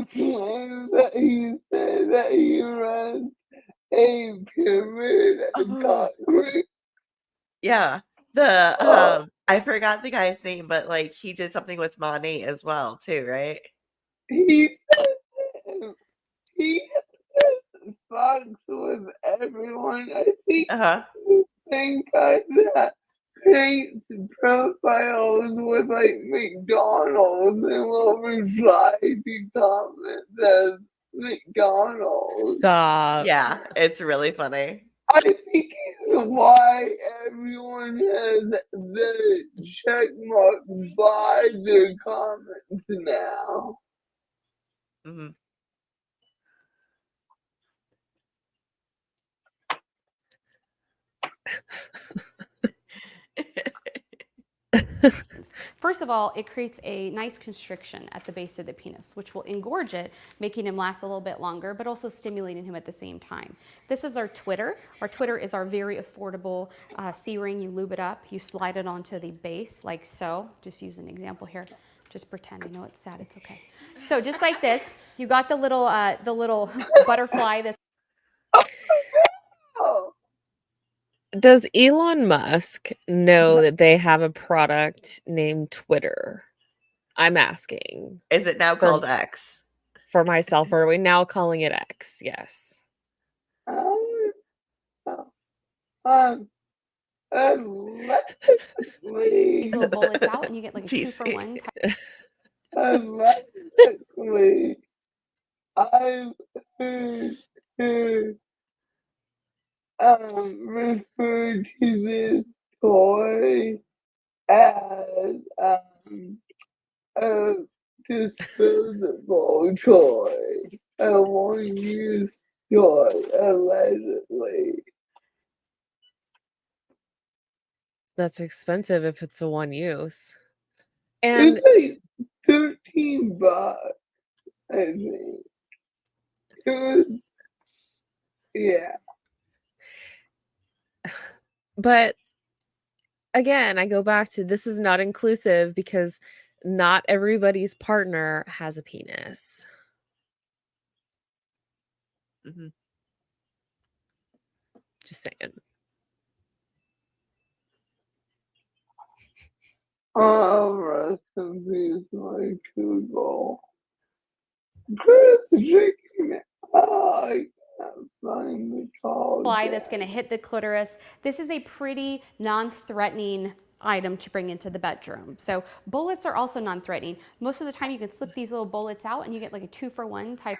Speaker 2: claims that he said that he runs a pyramid
Speaker 4: Oh.
Speaker 2: concrete.
Speaker 4: Yeah. The I forgot the guy's name, but like he did something with Money as well too, right?
Speaker 2: He fucks with everyone. I think the same guy that creates profiles with like McDonald's and will reply to comments as McDonald's.
Speaker 3: Stop.
Speaker 4: Yeah, it's really funny.
Speaker 2: I think it's why everyone has the check mark by their comments now.
Speaker 4: Mm-hmm.
Speaker 5: First of all, it creates a nice constriction at the base of the penis, which will engorge it, making him last a little bit longer, but also stimulating him at the same time. This is our Twitter. Our Twitter is our very affordable C-ring. You lube it up, you slide it onto the base like so. Just use an example here. Just pretend. I know it's sad. It's okay. So just like this, you got the little butterfly that's.
Speaker 2: Oh.
Speaker 3: Does Elon Musk know that they have a product named Twitter? I'm asking.
Speaker 4: Is it now called X?
Speaker 3: For myself, or are we now calling it X? Yes.
Speaker 5: These little bullets out, and you get like a 2-for-1 type.
Speaker 2: Allegedly, I've referred to this toy as a disposable toy, a one-use toy, allegedly.
Speaker 3: That's expensive if it's a one use. And
Speaker 2: it's like $13, I think. It was, yeah.
Speaker 3: But again, I go back to this is not inclusive because not everybody's partner has a penis.
Speaker 4: Mm-hmm.
Speaker 3: Just saying.
Speaker 2: Rest in peace, my Google. Chris Chicken. I can't find the call.
Speaker 5: Fly that's going to hit the clitoris. This is a pretty non-threatening item to bring into the bedroom. So bullets are also non-threatening. Most of the time you can slip these little bullets out and you get like a 2-for-1 type.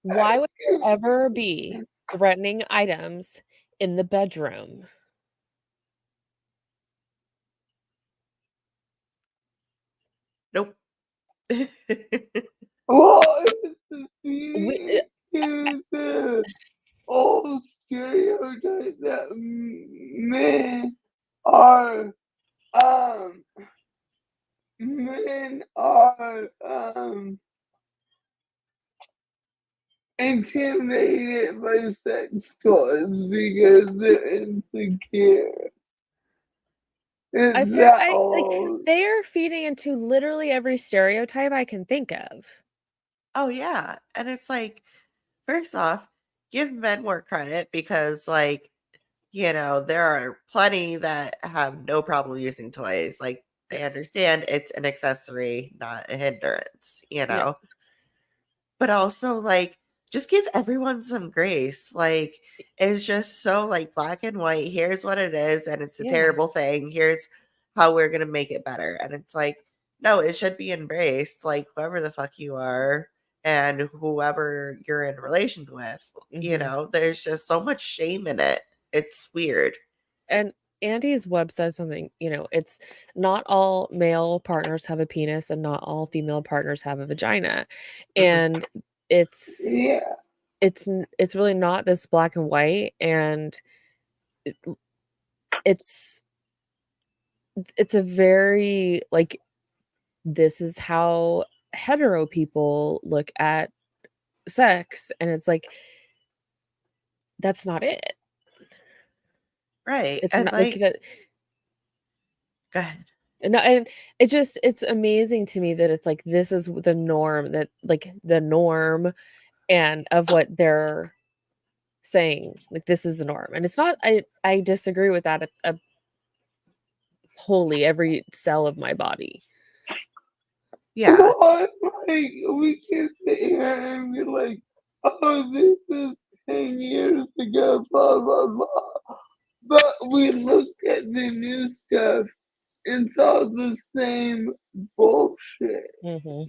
Speaker 3: Why would there ever be threatening items in the bedroom?
Speaker 4: Nope.
Speaker 2: Well, it's the old stereotype that men are intimidated by sex toys because they're insecure.
Speaker 3: I feel like they're feeding into literally every stereotype I can think of.
Speaker 4: Oh yeah, and it's like, first off, give men more credit because, like, you know, there are plenty that have no problem using toys. Like, I
Speaker 3: Yes.
Speaker 4: understand it's an accessory, not a hindrance, you
Speaker 3: Yeah.
Speaker 4: know? But also, like, just give everyone some grace. Like, it's just so, like, black and white. Here's what it is, and it's a
Speaker 3: Yeah.
Speaker 4: terrible thing. Here's how we're gonna make it better. And it's like, no, it should be embraced. Like, whoever the fuck you are and whoever you're in relation with, you
Speaker 3: Mhm.
Speaker 4: know, there's just so much shame in it. It's weird.
Speaker 3: And Andy's web says something, you know, it's not all male partners have a penis and not all female partners have a vagina.
Speaker 4: Mhm.
Speaker 3: And it's
Speaker 2: Yeah.
Speaker 3: it's really not this black and white, and it's it's a very like, this is how hetero people look at sex, and it's like, that's not it.
Speaker 4: Right.
Speaker 3: It's
Speaker 4: And
Speaker 3: not like
Speaker 4: like,
Speaker 3: that.
Speaker 4: go ahead.
Speaker 3: No, and it's amazing to me that it's like this is the norm, that like the norm and of what they're saying, like this is the norm. And it's not, I disagree with that wholly every cell of my body.
Speaker 4: Yeah.
Speaker 2: Well, like, we can sit here and be like, oh, this is 10 years ago, blah, blah, blah. But we look at the new stuff and it's all the same bullshit.
Speaker 3: Mm-hmm.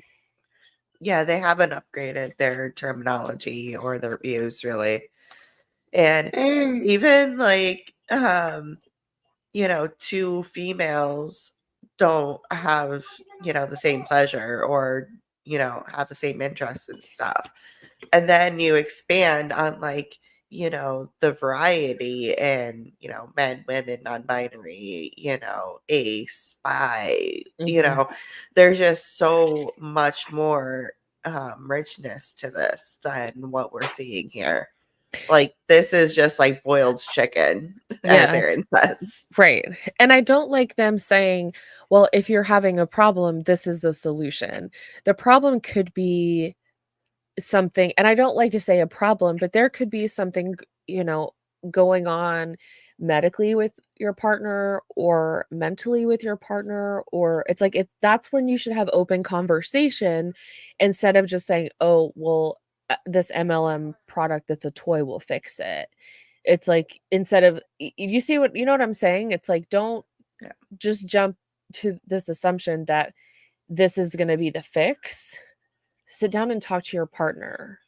Speaker 4: Yeah, they haven't upgraded their terminology or their views really. And
Speaker 2: And
Speaker 4: even like you know, two females don't have, you know, the same pleasure or, you know, have the same interests and stuff. And then you expand on like, you know, the variety and, you know, men, women, non-binary, you know, ace, bi, you
Speaker 3: Mm-hmm.
Speaker 4: know, there's just so much more richness to this than what we're seeing here. Like, this is just like boiled chicken, as
Speaker 3: Yeah.
Speaker 4: Aaron says.
Speaker 3: Right. And I don't like them saying, well, if you're having a problem, this is the solution. The problem could be something, and I don't like to say a problem, but there could be something, you know, going on medically with your partner or mentally with your partner, or it's like that's when you should have open conversation instead of just saying, oh, well, this MLM product that's a toy will fix it. It's like, instead of you see what, you know what I'm saying? It's like, don't
Speaker 4: Yeah.
Speaker 3: just jump to this assumption that this is going to be the fix. Sit down and talk to your partner.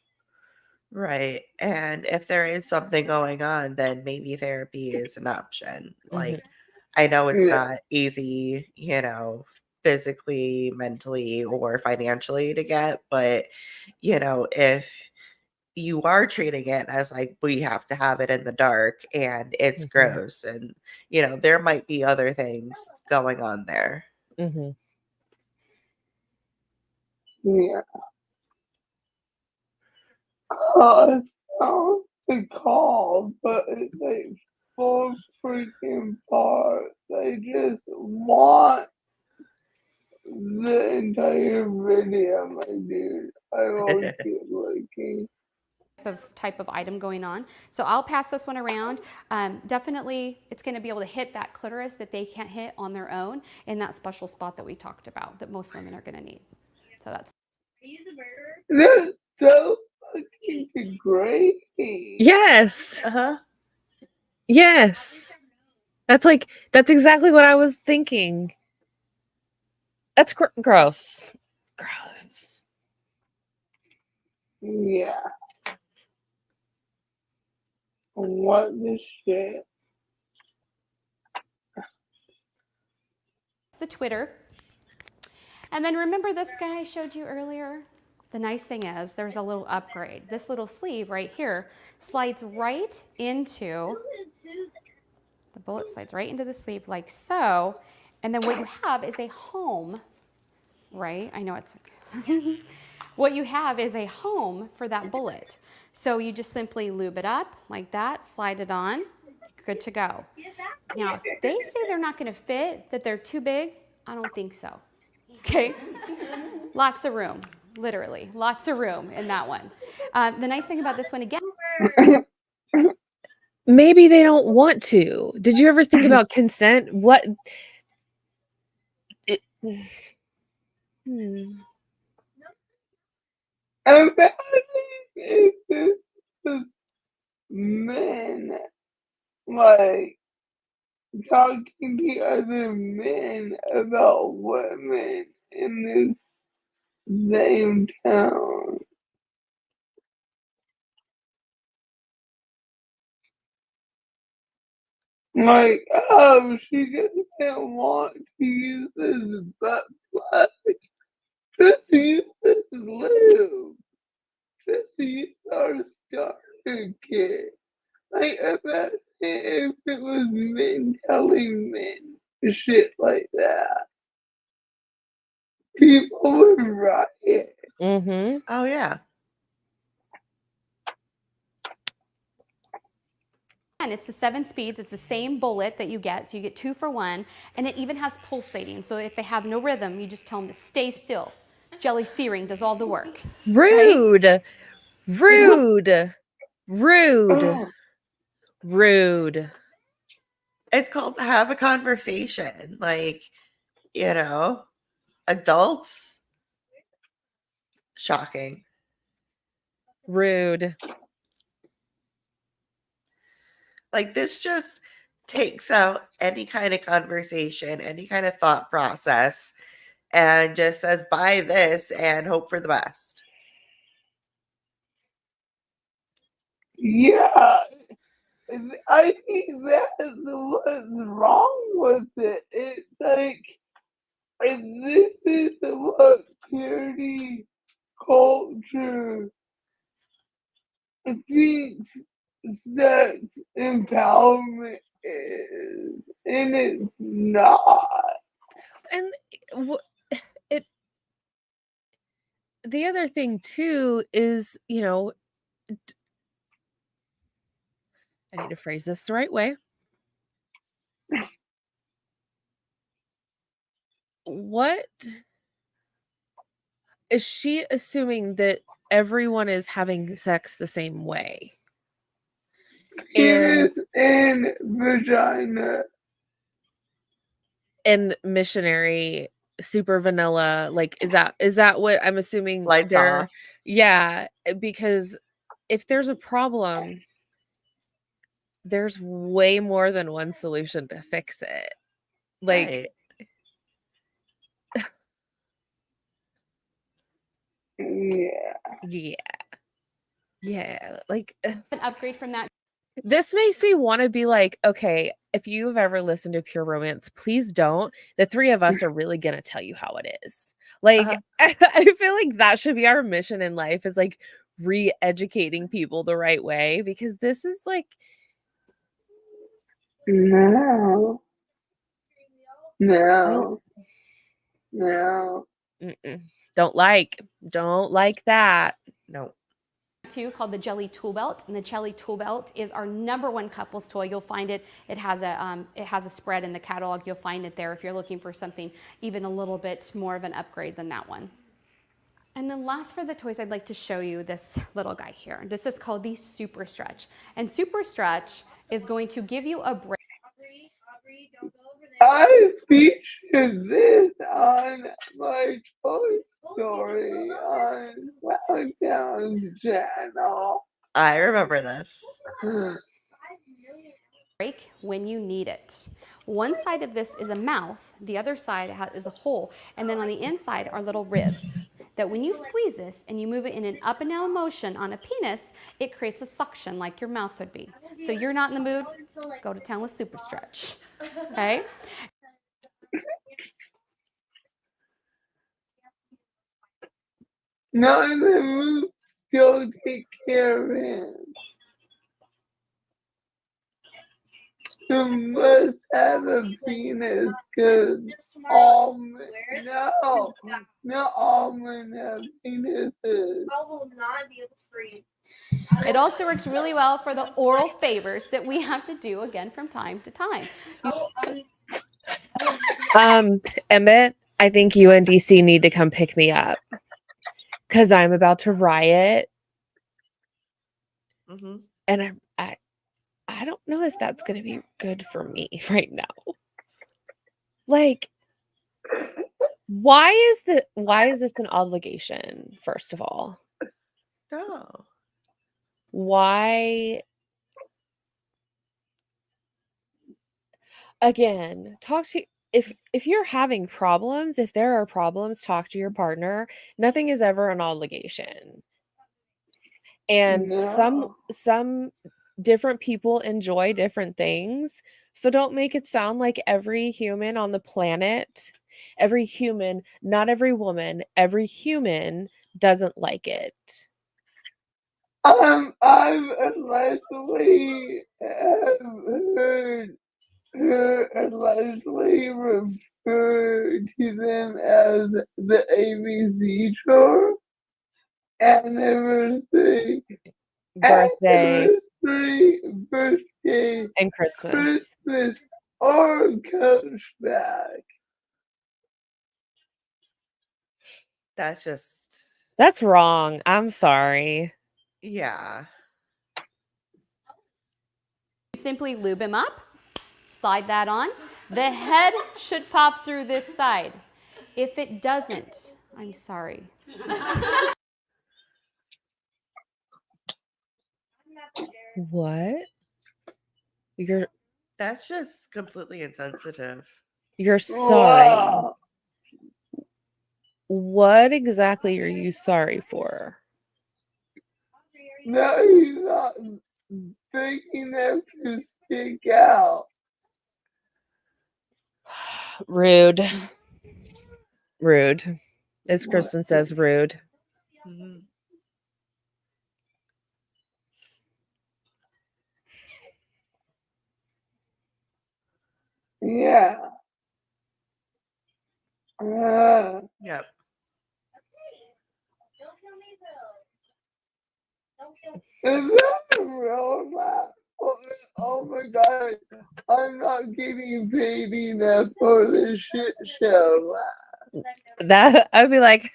Speaker 4: Right. And if there is something going on, then maybe therapy is an option. Like, I know it's
Speaker 2: yeah,
Speaker 4: not easy, you know, physically, mentally, or financially to get, but, you know, if you are treating it as like we have to have it in the dark and it's
Speaker 3: Mhm.
Speaker 4: gross, and, you know, there might be other things going on there.
Speaker 3: Mhm.
Speaker 2: yeah. It's not the call, but it's like full freaking parts. I just want the entire video, my dude. I will keep looking.
Speaker 5: Type of item going on. So I'll pass this one around. Definitely, it's going to be able to hit that clitoris that they can't hit on their own in that special spot that we talked about that most women are going to need. So that's.
Speaker 6: Are you the murderer?
Speaker 2: That's so fucking great.
Speaker 3: Yes.
Speaker 4: Uh-huh.
Speaker 3: Yes. That's exactly what I was thinking. That's gross. Gross.
Speaker 2: Yeah. What the shit?
Speaker 5: The Twitter. And then remember this guy I showed you earlier? The nice thing is there's a little upgrade. This little sleeve right here slides right into, the bullet slides right into the sleeve like so. And then what you have is a home, right? I know it's, what you have is a home for that bullet. So you just simply lube it up like that, slide it on, good to go. Now, if they say they're not gonna fit, that they're too big, I don't think so. Okay, lots of room, literally, lots of room in that one. The nice thing about this one, again,
Speaker 3: Maybe they don't want to. Did you ever think about consent? What Hmm.
Speaker 2: Imagine if this was men, like, talking to other men about women in this same town. Like, oh, she doesn't want to use this butt plug. Just use this lube. Just use our starter kit. Like, imagine if it was men telling men shit like that. People would riot.
Speaker 3: Mm-hmm.
Speaker 4: Oh, yeah.
Speaker 5: And it's the 7 speeds. It's the same bullet that you get, so you get 2 for 1, and it even has pulsating. So if they have no rhythm, you just tell them to stay still. Jelly searing does all the work.
Speaker 3: Rude. Rude. Rude. Rude.
Speaker 4: It's called have a conversation. Like, you know, adults. Shocking.
Speaker 3: Rude.
Speaker 4: Like, this just takes out any kind of conversation, any kind of thought process, and just says, buy this and hope for the best.
Speaker 2: Yeah, I think that's what's wrong with it. It's like, this is what purity culture thinks sex empowerment is, and it's not.
Speaker 3: And it the other thing too is, I need to phrase this the right way. What is she assuming that everyone is having sex the same way?
Speaker 2: Penis and vagina.
Speaker 3: And missionary, super vanilla, like, is that what I'm assuming
Speaker 4: Lights
Speaker 3: they're
Speaker 4: off.
Speaker 3: Yeah, because if there's a problem, there's way more than one solution to fix it. Like,
Speaker 4: Right.
Speaker 2: Yeah.
Speaker 3: Yeah, like,
Speaker 5: An upgrade from that.
Speaker 3: this makes me wanna be like, okay, if you've ever listened to Pure Romance, please don't. The 3 of us are really gonna tell you how it is. Like,
Speaker 4: Uh-huh.
Speaker 3: I feel like that should be our mission in life, is, like, re-educating people the right way, because this is, like,
Speaker 2: No.
Speaker 3: I don't
Speaker 2: No.
Speaker 3: don't like that.
Speaker 4: No.
Speaker 5: Too, called the Jelly Tool Belt, and the Jelly Tool Belt is our #1 couples toy. You'll find it. It has a spread in the catalog. You'll find it there if you're looking for something even a little bit more of an upgrade than that one. And then last for the toys, I'd like to show you this little guy here. This is called the Super Stretch, and Super Stretch is going to give you a break.
Speaker 6: Don't go over there.
Speaker 2: I featured this on my Toy Story on Countdown's channel.
Speaker 4: I remember this.
Speaker 5: Break when you need it. One side of this is a mouth, the other side is a hole, and then on the inside are little ribs that when you squeeze this and you move it in an up and down motion on a penis, it creates a suction like your mouth would be. So you're not in the mood, go to town with Super Stretch. Okay?
Speaker 2: Not in the mood, go take care of him. You must have a penis, cause all men, no, not all men have penises.
Speaker 6: I will not be able to breathe.
Speaker 5: It also works really well for the oral favors that we have to do again from time to time.
Speaker 3: Emmett, I think you and DC need to come pick me up, because I'm about to riot,
Speaker 4: Mm-hmm.
Speaker 3: and I don't know if that's gonna be good for me right now. Like, Why is this an obligation, first of all?
Speaker 4: No.
Speaker 3: Why? Again, talk to if you're having problems, if there are problems, talk to your partner. Nothing is ever an obligation. And
Speaker 2: No.
Speaker 3: some different people enjoy different things. So don't make it sound like every human on the planet, every human, not every woman, every human doesn't like it.
Speaker 2: I've allegedly heard her allegedly refer to them as the ABC chore, anniversary,
Speaker 3: Birthday
Speaker 2: birthday,
Speaker 3: and Christmas.
Speaker 2: Christmas, or comes back.
Speaker 4: That's just,
Speaker 3: That's wrong. I'm sorry.
Speaker 4: yeah.
Speaker 5: Simply lube him up, slide that on. The head should pop through this side. If it doesn't, I'm sorry.
Speaker 3: What? You're
Speaker 4: That's just completely insensitive.
Speaker 3: sorry.
Speaker 2: Wow.
Speaker 3: What exactly are you sorry for?
Speaker 2: No, he's not big enough to stick out.
Speaker 3: Rude. Rude. As
Speaker 2: What?
Speaker 3: Kristen says, rude.
Speaker 4: Mhm.
Speaker 2: Yeah.
Speaker 4: Yep.
Speaker 6: Don't kill me though. Don't kill me.
Speaker 2: Is that a real laugh? Oh my god, I'm not getting paid enough for this shit show.
Speaker 3: That I'd be like,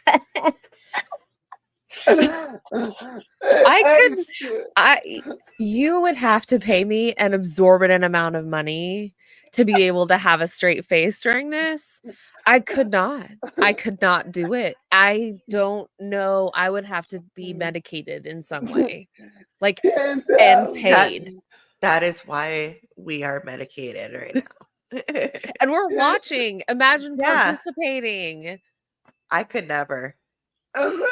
Speaker 3: you would have to pay me an exorbitant amount of money to be able to have a straight face during this. I could not do it. I don't know. I would have to be medicated in some way, like, and
Speaker 2: 10,000.
Speaker 3: paid.
Speaker 4: That is why we are medicated right now.
Speaker 3: And we're watching. Imagine
Speaker 4: Yeah.
Speaker 3: participating.
Speaker 4: I could never.
Speaker 2: Imagine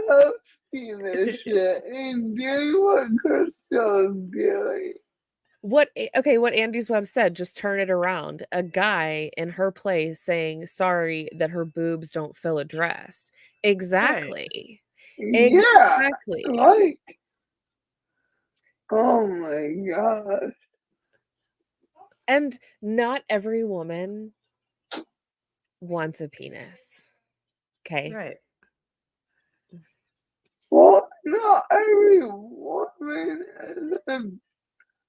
Speaker 2: hosting this shit and doing what Crystal's doing.
Speaker 3: What Andy's Web said, just turn it around. A guy in her place saying sorry that her boobs don't fill a dress. Exactly.
Speaker 2: Yeah,
Speaker 3: Exactly.
Speaker 2: like, oh my gosh.
Speaker 3: And not every woman wants a penis. Okay.
Speaker 4: Right.
Speaker 2: Well, not every woman is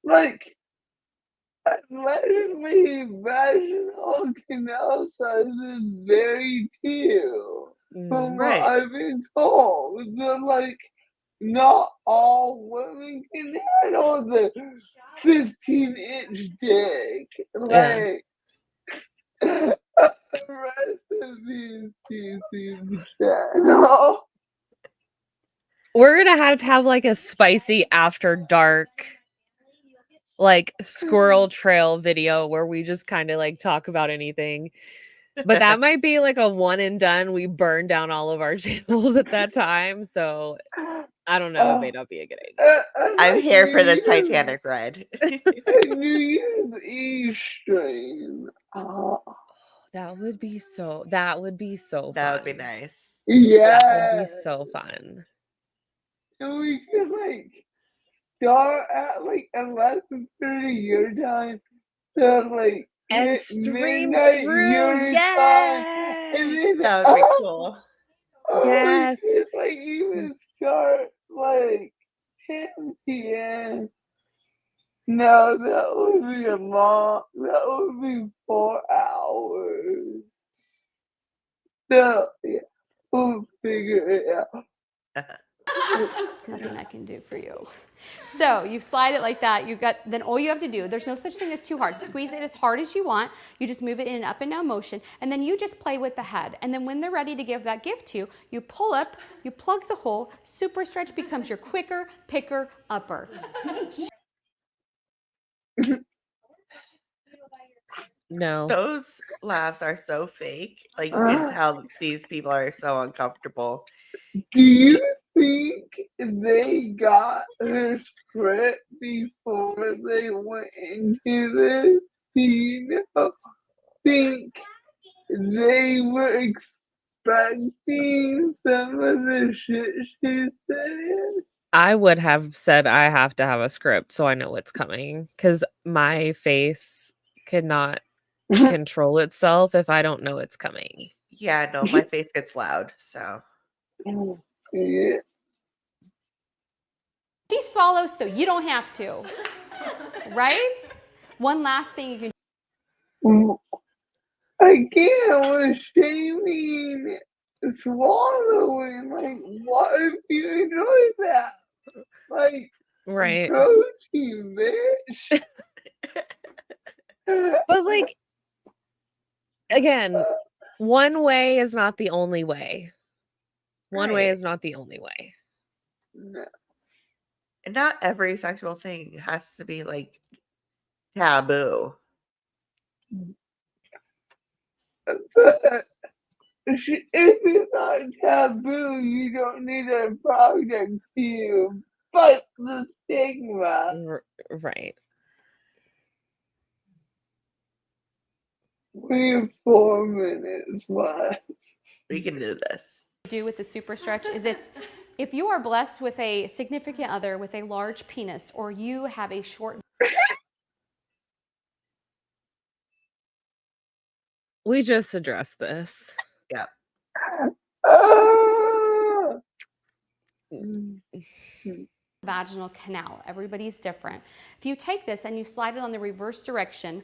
Speaker 2: like, allegedly vaginal canal size is very few, from what
Speaker 4: Right.
Speaker 2: I've been told. So, like, not all women can handle the 15-inch dick. Like, rest in channel.
Speaker 3: We're gonna have like a spicy after dark, like squirrel trail video where we just kind of like talk about anything. But that might be like a one and done. We burn down all of our channels at that time. So I don't know. It may not be a good idea.
Speaker 4: I'm here for the Titanic ride.
Speaker 2: New Year's Eve stream.
Speaker 3: That would be so fun.
Speaker 4: That would be nice.
Speaker 2: Yeah.
Speaker 3: That would be so fun.
Speaker 2: And we could like start at like 11:30 your time, so like
Speaker 3: And stream
Speaker 2: midnight
Speaker 3: through.
Speaker 2: your time, and
Speaker 3: Yes.
Speaker 2: then
Speaker 4: That would be cool.
Speaker 3: Yes.
Speaker 2: we could like even start like 10 p.m. No, that would be a long. That would be 4 hours. So yeah, we'll figure it out.
Speaker 5: There's nothing I can do for you. So you slide it like that. Then all you have to do, there's no such thing as too hard. Squeeze it as hard as you want. You just move it in an up and down motion, and then you just play with the head. And then when they're ready to give that gift to you, you pull up, you plug the hole. Super stretch becomes your quicker, picker, upper.
Speaker 3: No.
Speaker 4: Those laughs are so fake. Like, you can tell these people are so uncomfortable.
Speaker 2: Do you think they got the script before they went into this? Do you think they were expecting some of the shit she said?
Speaker 3: I would have said I have to have a script so I know what's coming, because my face could not control itself if I don't know it's coming.
Speaker 4: Yeah, no, my face gets loud, so.
Speaker 2: Yeah.
Speaker 5: She swallows so you don't have to. Right? One last thing you can
Speaker 2: I can't shaming swallowing. Like, what if you enjoy that? Like,
Speaker 3: Right.
Speaker 2: protein, bitch.
Speaker 3: But like, again, one way is not the only way. One way
Speaker 4: Right.
Speaker 3: is not the only way.
Speaker 2: No.
Speaker 4: And not every sexual thing has to be like taboo.
Speaker 2: But if it's not taboo, you don't need a project to fight the stigma.
Speaker 3: Right.
Speaker 2: We have 4 minutes left.
Speaker 4: We can do this.
Speaker 5: do with the super stretch is if you are blessed with a significant other with a large penis, or you have a short
Speaker 3: We just addressed this.
Speaker 4: Yeah.
Speaker 2: Ah!
Speaker 5: vaginal canal. Everybody's different. If you take this and you slide it on the reverse direction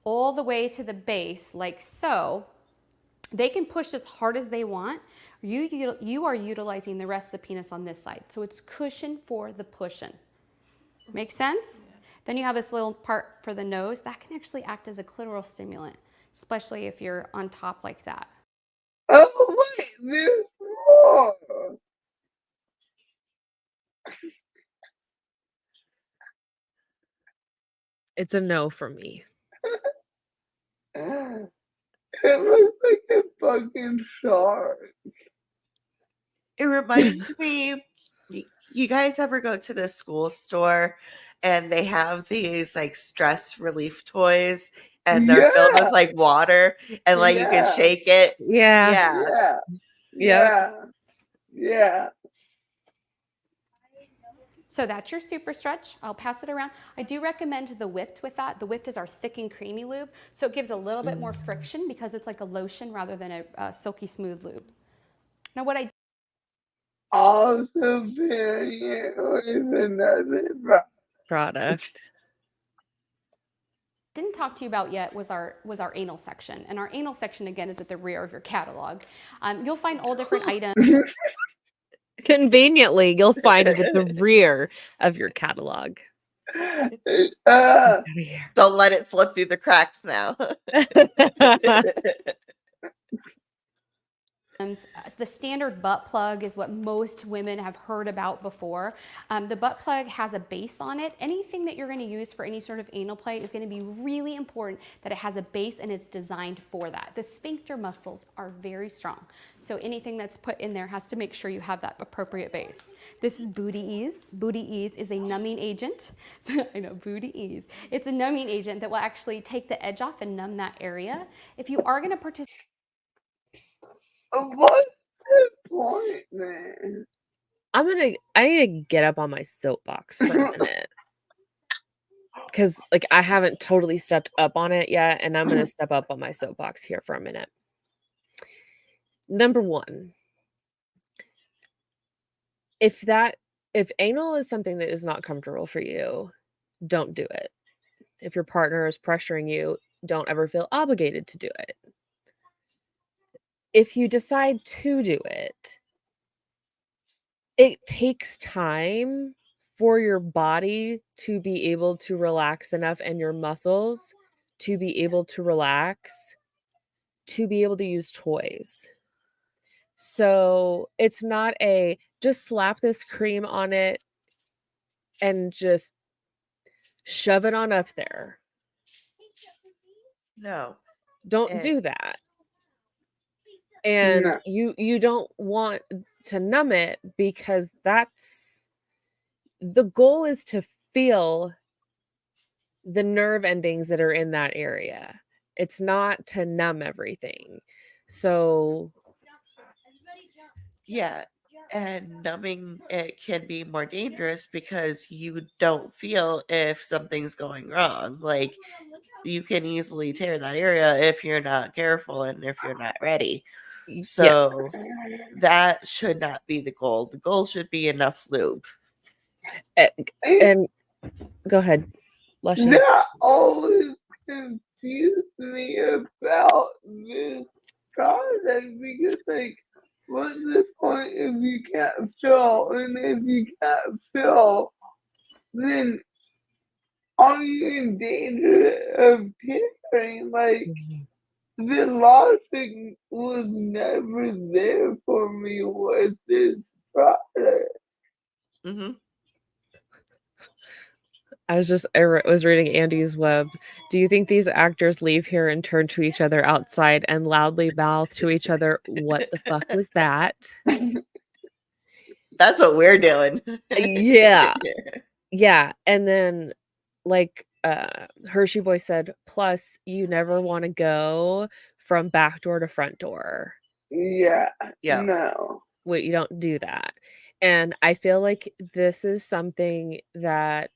Speaker 5: all the way to the base like so, they can push as hard as they want. You are utilizing the rest of the penis on this side. So it's cushion for the pushing. Make sense? Then you have this little part for the nose. That can actually act as a clitoral stimulant, especially if you're on top like that.
Speaker 2: Oh, wait, there's more.
Speaker 3: It's a no for me.
Speaker 2: It looks like a fucking shark.
Speaker 4: It reminds me, you guys ever go to the school store and they have these like stress relief toys and they're filled with like water and like you can shake it?
Speaker 3: Yeah.
Speaker 2: Yeah.
Speaker 5: So that's your super stretch. I'll pass it around. I do recommend the whipped with that. The whipped is our thick and creamy lube. So it gives a little bit more friction because it's like a lotion rather than a silky smooth lube. Now what I
Speaker 2: Also pairing it with another
Speaker 3: Product.
Speaker 5: didn't talk to you about yet was our anal section. And our anal section, again, is at the rear of your catalog. You'll find all different items.
Speaker 3: Conveniently, you'll find it at the rear of your catalog.
Speaker 4: Don't let it slip through the cracks now.
Speaker 5: The standard butt plug is what most women have heard about before. The butt plug has a base on it. Anything that you're going to use for any sort of anal play is going to be really important that it has a base and it's designed for that. The sphincter muscles are very strong. So anything that's put in there has to make sure you have that appropriate base. This is Booty Ease. Booty Ease is a numbing agent. I know, Booty Ease. It's a numbing agent that will actually take the edge off and numb that area. If you are going to participate,
Speaker 2: What's the point, man?
Speaker 3: I need to get up on my soapbox for a minute. Because like I haven't totally stepped up on it yet, and I'm gonna step up on my soapbox here for a minute. Number one, if anal is something that is not comfortable for you, don't do it. If your partner is pressuring you, don't ever feel obligated to do it. If you decide to do it, it takes time for your body to be able to relax enough and your muscles to be able to relax to be able to use toys. So it's not a just slap this cream on it and just shove it on up there.
Speaker 4: No.
Speaker 3: Don't
Speaker 4: And
Speaker 3: do that. And
Speaker 2: No.
Speaker 3: you don't want to numb it because that's the goal is to feel the nerve endings that are in that area. It's not to numb everything. So
Speaker 4: yeah, and numbing it can be more dangerous because you don't feel if something's going wrong. Like you can easily tear that area if you're not careful and if you're not ready.
Speaker 3: yeah,
Speaker 4: So that should not be the goal. The goal should be enough lube.
Speaker 3: and go ahead, Lushie.
Speaker 2: That always confused me about this product because, like, what's the point if you can't feel? And if you can't feel, then are you in danger of tearing? Like, the logic was never there for me with this product.
Speaker 4: Mm-hmm.
Speaker 3: I was reading Andy's web. Do you think these actors leave here and turn to each other outside and loudly mouth to each other, "What the fuck was that?"
Speaker 4: That's what we're doing.
Speaker 3: Yeah. Yeah. And then like Hershey Boy said, plus you never want to go from back door to front door.
Speaker 2: Yeah,
Speaker 4: Yeah.
Speaker 2: no.
Speaker 3: Wait, you don't do that. And I feel like this is something that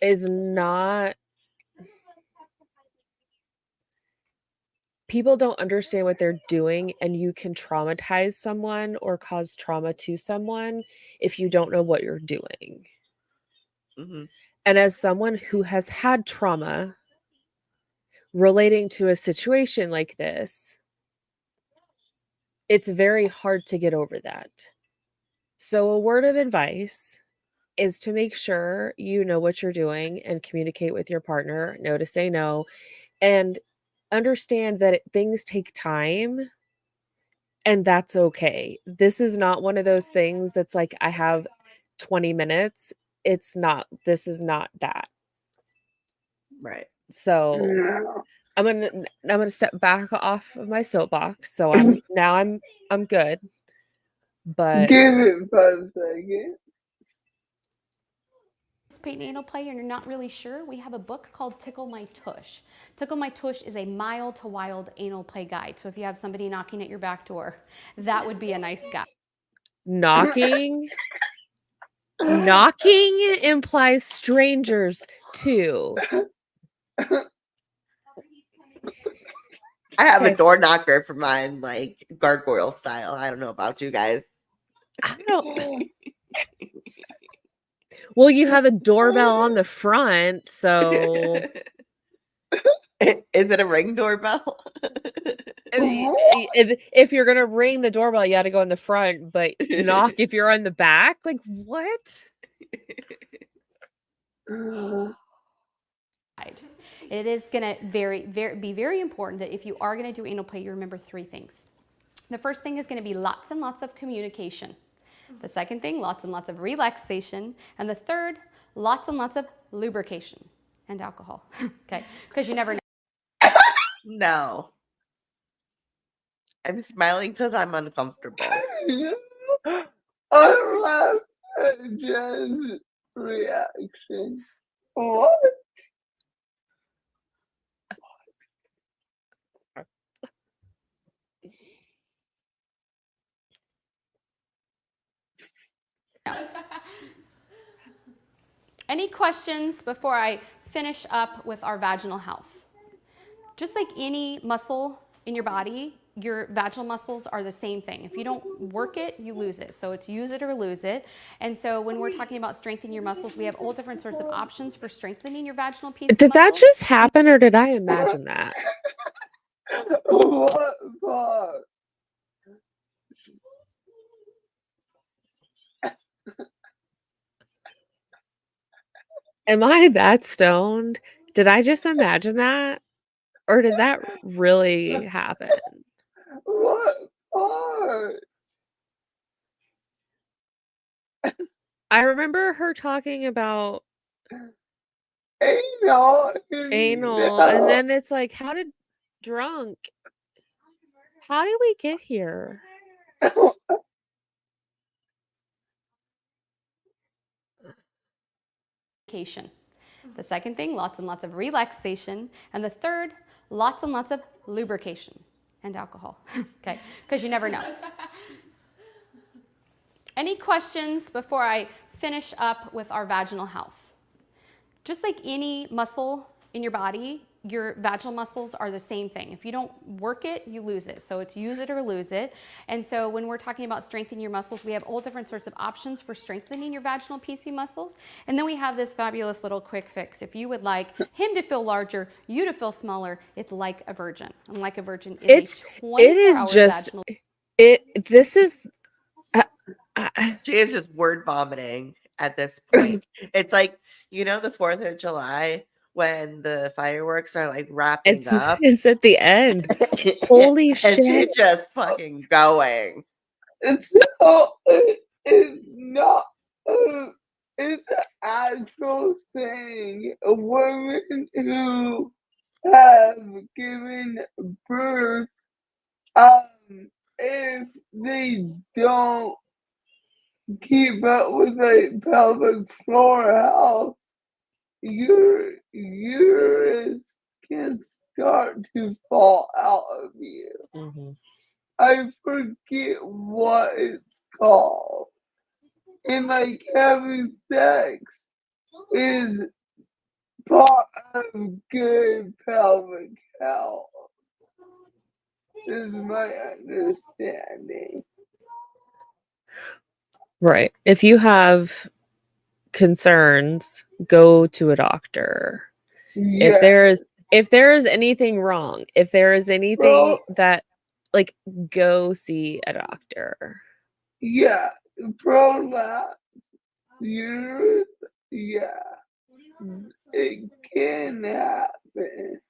Speaker 3: is not people don't understand what they're doing, and you can traumatize someone or cause trauma to someone if you don't know what you're doing.
Speaker 4: Mm-hmm.
Speaker 3: And as someone who has had trauma relating to a situation like this, it's very hard to get over that. So a word of advice is to make sure you know what you're doing and communicate with your partner, know to say no, and understand that things take time and that's okay. This is not one of those things that's like, I have 20 minutes. This is not that.
Speaker 4: Right.
Speaker 3: So
Speaker 2: No.
Speaker 3: I'm gonna step back off of my soapbox. So I'm good. But
Speaker 2: Give it 5 seconds.
Speaker 5: Participate in anal play and you're not really sure, we have a book called Tickle My Tush. Tickle My Tush is a mild to wild anal play guide. So if you have somebody knocking at your back door, that would be a nice guide.
Speaker 3: knocking implies strangers too.
Speaker 4: I have a
Speaker 3: Okay.
Speaker 4: door knocker for mine, like gargoyle style. I don't know about you guys.
Speaker 3: I don't. Well, you have a doorbell on the front, so
Speaker 4: Is it a ring doorbell?
Speaker 3: if you're gonna ring the doorbell, you got to go in the front, but knock if you're on the back. Like what?
Speaker 5: It is going to be very important that if you are going to do anal play, you remember 3 things. The first thing is going to be lots and lots of communication. The second thing, lots and lots of relaxation. And the third, lots and lots of lubrication and alcohol. Okay, because you never know.
Speaker 4: No. I'm smiling because I'm uncomfortable.
Speaker 2: I love Jen's reaction. What?
Speaker 5: Any questions before I finish up with our vaginal health? Just like any muscle in your body, your vaginal muscles are the same thing. If you don't work it, you lose it. So it's use it or lose it. And so when we're talking about strengthening your muscles, we have all different sorts of options for strengthening your vaginal piece.
Speaker 3: Did that just happen or did I imagine that?
Speaker 2: What part?
Speaker 3: Am I that stoned? Did I just imagine that? Or did that really happen?
Speaker 2: What part?
Speaker 3: I remember her talking about
Speaker 2: Anal.
Speaker 3: anal, and then it's like, how did we get here?
Speaker 5: Vacation. The second thing, lots and lots of relaxation. And the third, lots and lots of lubrication and alcohol. Okay, because you never know. Any questions before I finish up with our vaginal health? Just like any muscle in your body, your vaginal muscles are the same thing. If you don't work it, you lose it. So it's use it or lose it. And so when we're talking about strengthening your muscles, we have all different sorts of options for strengthening your vaginal PC muscles. And then we have this fabulous little quick fix. If you would like him to feel larger, you to feel smaller, it's Like a Virgin. And Like a Virgin is a 24-hour vaginal.
Speaker 3: This is
Speaker 4: She is just word vomiting at this point. It's like, the 4th of July when the fireworks are like wrapping up.
Speaker 3: it's at the end. Holy
Speaker 4: and
Speaker 3: shit.
Speaker 4: she's just fucking going.
Speaker 2: It's not. It's an actual thing. Women who have given birth, if they don't keep up with like pelvic floor health, your uterus can start to fall out of you.
Speaker 4: Mm-hmm.
Speaker 2: I forget what it's called. And like having sex is part of good pelvic health. Is my understanding.
Speaker 3: Right. If you have concerns, go to a doctor.
Speaker 2: Yeah.
Speaker 3: If there is anything wrong, if there is anything that like, go see a doctor.
Speaker 2: Yeah. Prolapse. Uterus. Yeah. It can happen.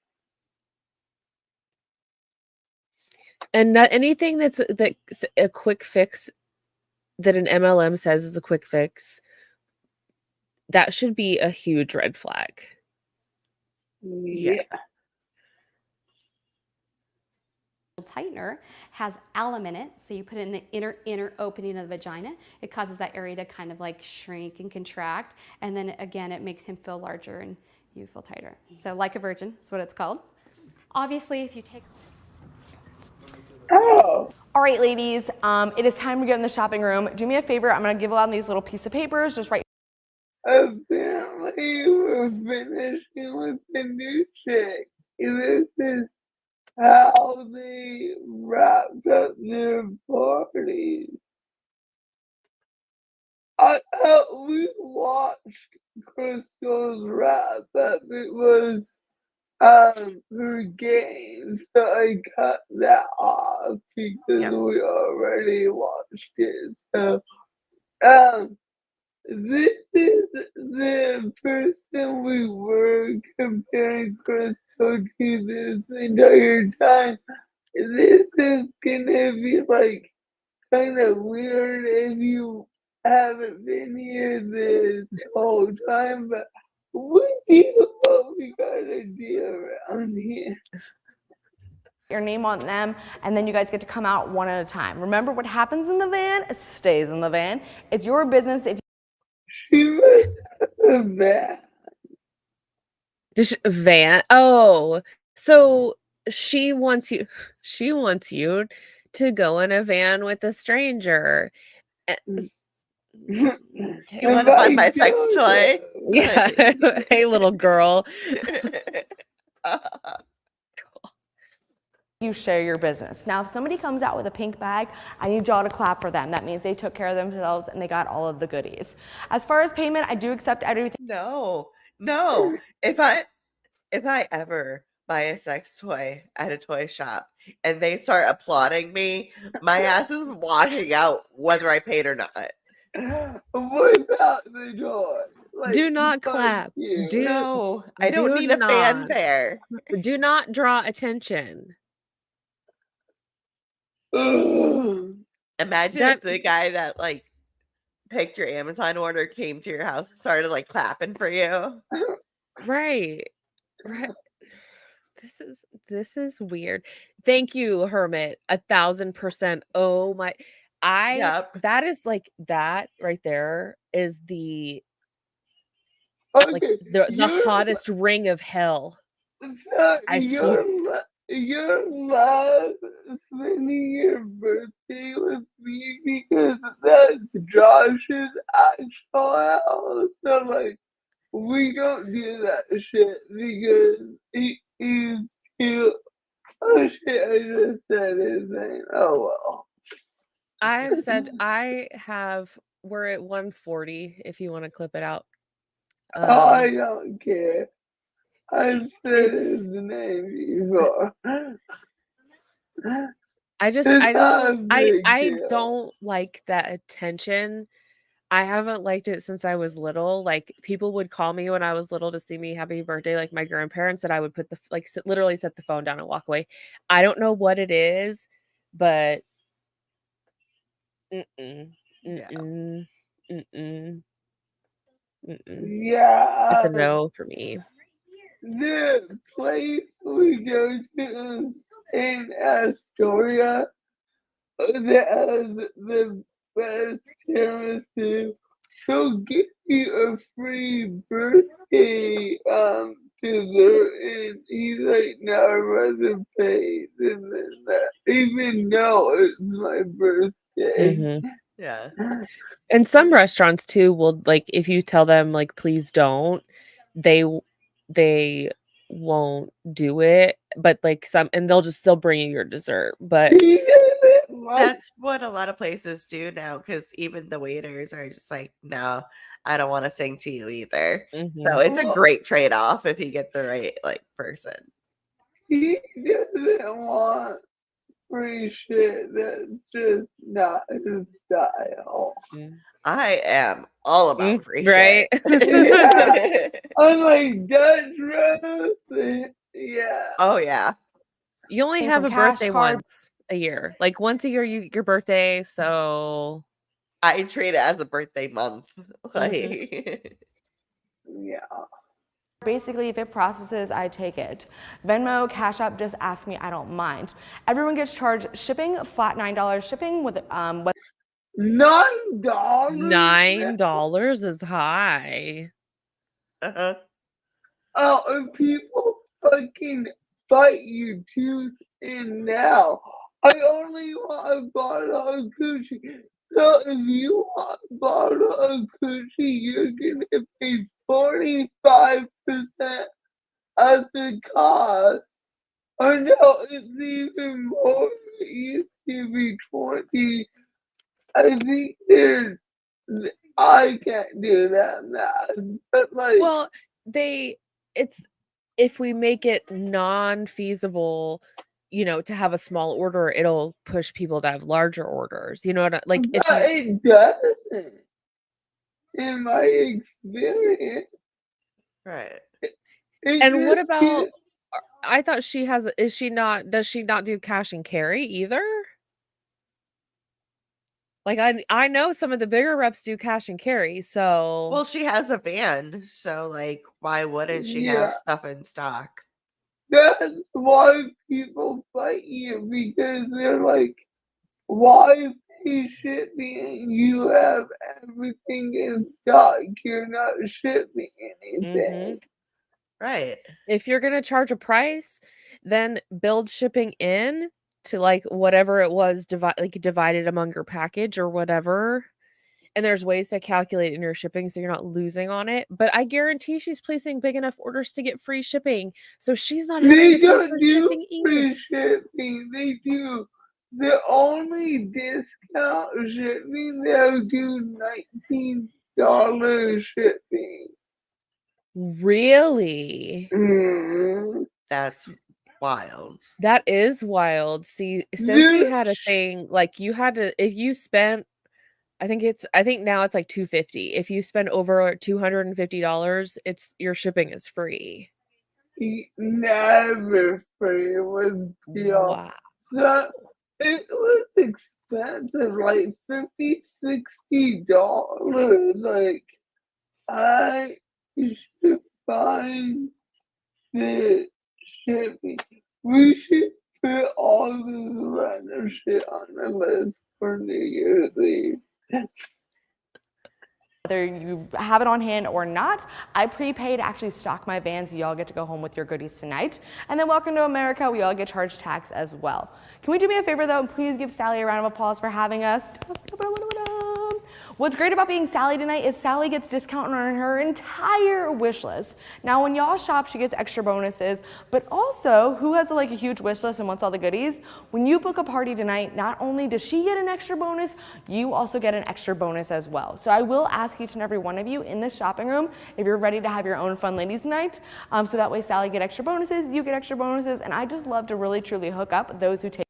Speaker 3: And not anything that's a quick fix that an MLM says is a quick fix, that should be a huge red flag.
Speaker 2: Yeah.
Speaker 5: Tightener has alum in it, so you put it in the inner opening of the vagina. It causes that area to kind of like shrink and contract, and then again it makes him feel larger and you feel tighter. So Like a Virgin is what it's called. Obviously, if you take
Speaker 2: Oh.
Speaker 8: All right, ladies, it is time to get in the shopping room. Do me a favor, I'm gonna give out these little piece of papers, just write.
Speaker 2: Apparently we're finishing with the new chick. This is how they wrapped up their parties. We watched Crystal's wrap up. It was her game, so I cut that off because we already watched it. So this is the person we were comparing Crystal to this entire time. This is gonna be like kind of weird if you haven't been here this whole time, but we do what we gotta do around here.
Speaker 8: Your name on them, and then you guys get to come out one at a time. Remember, what happens in the van, it stays in the van. It's your business if
Speaker 2: She was a van.
Speaker 3: Van. Oh, so she wants you to go in a van with a stranger.
Speaker 4: You want to buy my sex toy?
Speaker 3: Yeah. Hey, little girl.
Speaker 8: you share your business. Now, if somebody comes out with a pink bag, I need y'all to clap for them. That means they took care of themselves and they got all of the goodies. As far as payment, I do accept everything.
Speaker 4: No. If I ever buy a sex toy at a toy shop and they start applauding me, my ass is walking out whether I paid or not.
Speaker 2: Without the door. Like,
Speaker 3: Do not
Speaker 2: fuck
Speaker 3: clap.
Speaker 2: you.
Speaker 4: No, I don't
Speaker 3: Do
Speaker 4: need a
Speaker 3: not.
Speaker 4: fanfare.
Speaker 3: Do not draw attention.
Speaker 2: Ugh.
Speaker 4: Imagine
Speaker 3: That
Speaker 4: if the guy that like picked your Amazon order came to your house and started like clapping for you.
Speaker 3: right. Right. This is weird. Thank you, Hermit. 1000%. Oh my
Speaker 4: Yep.
Speaker 3: that is like that right there is the like
Speaker 2: Okay,
Speaker 3: the hottest ring of hell.
Speaker 2: so
Speaker 3: I swear.
Speaker 2: you're love spending your birthday with me because that's Josh's actual house. So like, we don't do that shit because he's too. Oh shit! I just said his name. Oh well.
Speaker 3: I have said we're at 140 if you want to clip it out.
Speaker 2: I don't care. I've said his
Speaker 3: It's
Speaker 2: name before.
Speaker 3: I
Speaker 2: It's not a big
Speaker 3: I
Speaker 2: deal.
Speaker 3: don't like that attention. I haven't liked it since I was little. Like people would call me when I was little to see me happy birthday, like my grandparents, and I would put literally set the phone down and walk away. I don't know what it is, but mm-mm,
Speaker 4: Yeah.
Speaker 3: mm-mm, mm-mm, mm-mm.
Speaker 2: Yeah,
Speaker 3: It's a no for me.
Speaker 2: the place we go to in Astoria that has the best tiramisu. They'll give you a free birthday dessert, and he's like, "No, I'd rather pay than that, even though it's my birthday."
Speaker 3: Mhm.
Speaker 4: Yeah.
Speaker 3: And some restaurants too will like if you tell them like please don't, they won't do it, but like and they'll bring you your dessert. But
Speaker 2: He doesn't like.
Speaker 4: That's what a lot of places do now because even the waiters are just like, no, I don't want to sing to you either. So
Speaker 3: mhm.
Speaker 4: it's a great trade off if you get the right like person.
Speaker 2: He doesn't want free shit. That's just not his style.
Speaker 3: Mm.
Speaker 4: I am all about free
Speaker 3: Right?
Speaker 4: shit.
Speaker 2: Yeah. I'm like Dutch Rose. Yeah.
Speaker 4: Oh yeah.
Speaker 3: You only
Speaker 5: Came
Speaker 3: have
Speaker 5: from
Speaker 3: a
Speaker 5: cash
Speaker 3: birthday
Speaker 5: cards.
Speaker 3: once a year. Like once a year your birthday, so
Speaker 4: I treat it as a birthday month. Like
Speaker 2: Yeah.
Speaker 8: Basically, if it processes, I take it. Venmo, Cash App, just ask me, I don't mind. Everyone gets charged shipping, flat $9 shipping with
Speaker 2: $9.
Speaker 3: $9 is high.
Speaker 4: uh-huh.
Speaker 2: Oh, and people fucking fight you tooth and nail. I only want a bottle of Gucci. So if you want a bottle of Gucci, you're gonna pay 45% of the cost. Oh no, it's even more. It used to be 20. I think I can't do that math, but like,
Speaker 3: Well, it's if we make it non-feasible, to have a small order, it'll push people to have larger orders. You know what like if
Speaker 2: but
Speaker 3: you
Speaker 2: it doesn't, in my experience.
Speaker 4: Right.
Speaker 2: It
Speaker 3: And what
Speaker 2: just
Speaker 3: about I thought does she not do cash and carry either? Like I know some of the bigger reps do cash and carry, so
Speaker 4: Well, she has a van, so like why wouldn't she have
Speaker 2: yeah,
Speaker 4: stuff in stock?
Speaker 2: that's why people fight you because they're like, why pay shipping? You have everything in stock. You're not shipping anything.
Speaker 3: Mhm.
Speaker 4: Right.
Speaker 3: If you're gonna charge a price, then build shipping in to like whatever it was divided among your package or whatever. And there's ways to calculate in your shipping so you're not losing on it. But I guarantee she's placing big enough orders to get free shipping. So she's not having to
Speaker 2: They
Speaker 3: pay
Speaker 2: don't
Speaker 3: for
Speaker 2: do
Speaker 3: shipping either.
Speaker 2: free shipping. They do the only discount shipping. They'll do $19 shipping.
Speaker 3: Really?
Speaker 4: That's wild.
Speaker 3: That is wild. See, since we
Speaker 2: Dude,
Speaker 3: had a thing, like you had to if you spent I think now it's like $250. If you spend over $250, your shipping is free.
Speaker 2: Never free with deal.
Speaker 3: Wow.
Speaker 2: So it was expensive, like $50, $60. Like I should find the shipping. We should put all this random shit on the list for New Year's Eve.
Speaker 8: Whether you have it on hand or not, I prepaid to actually stock my van so y'all get to go home with your goodies tonight. And then welcome to America, we all get charged tax as well. Can we do me a favor though, and please give Sally a round of applause for having us. What's great about being Sally tonight is Sally gets discount on her entire wish list. Now when y'all shop, she gets extra bonuses, but also who has like a huge wish list and wants all the goodies? When you book a party tonight, not only does she get an extra bonus, you also get an extra bonus as well. So I will ask each and every one of you in this shopping room if you're ready to have your own fun ladies night. So that way Sally get extra bonuses, you get extra bonuses, and I just love to really truly hook up those who take.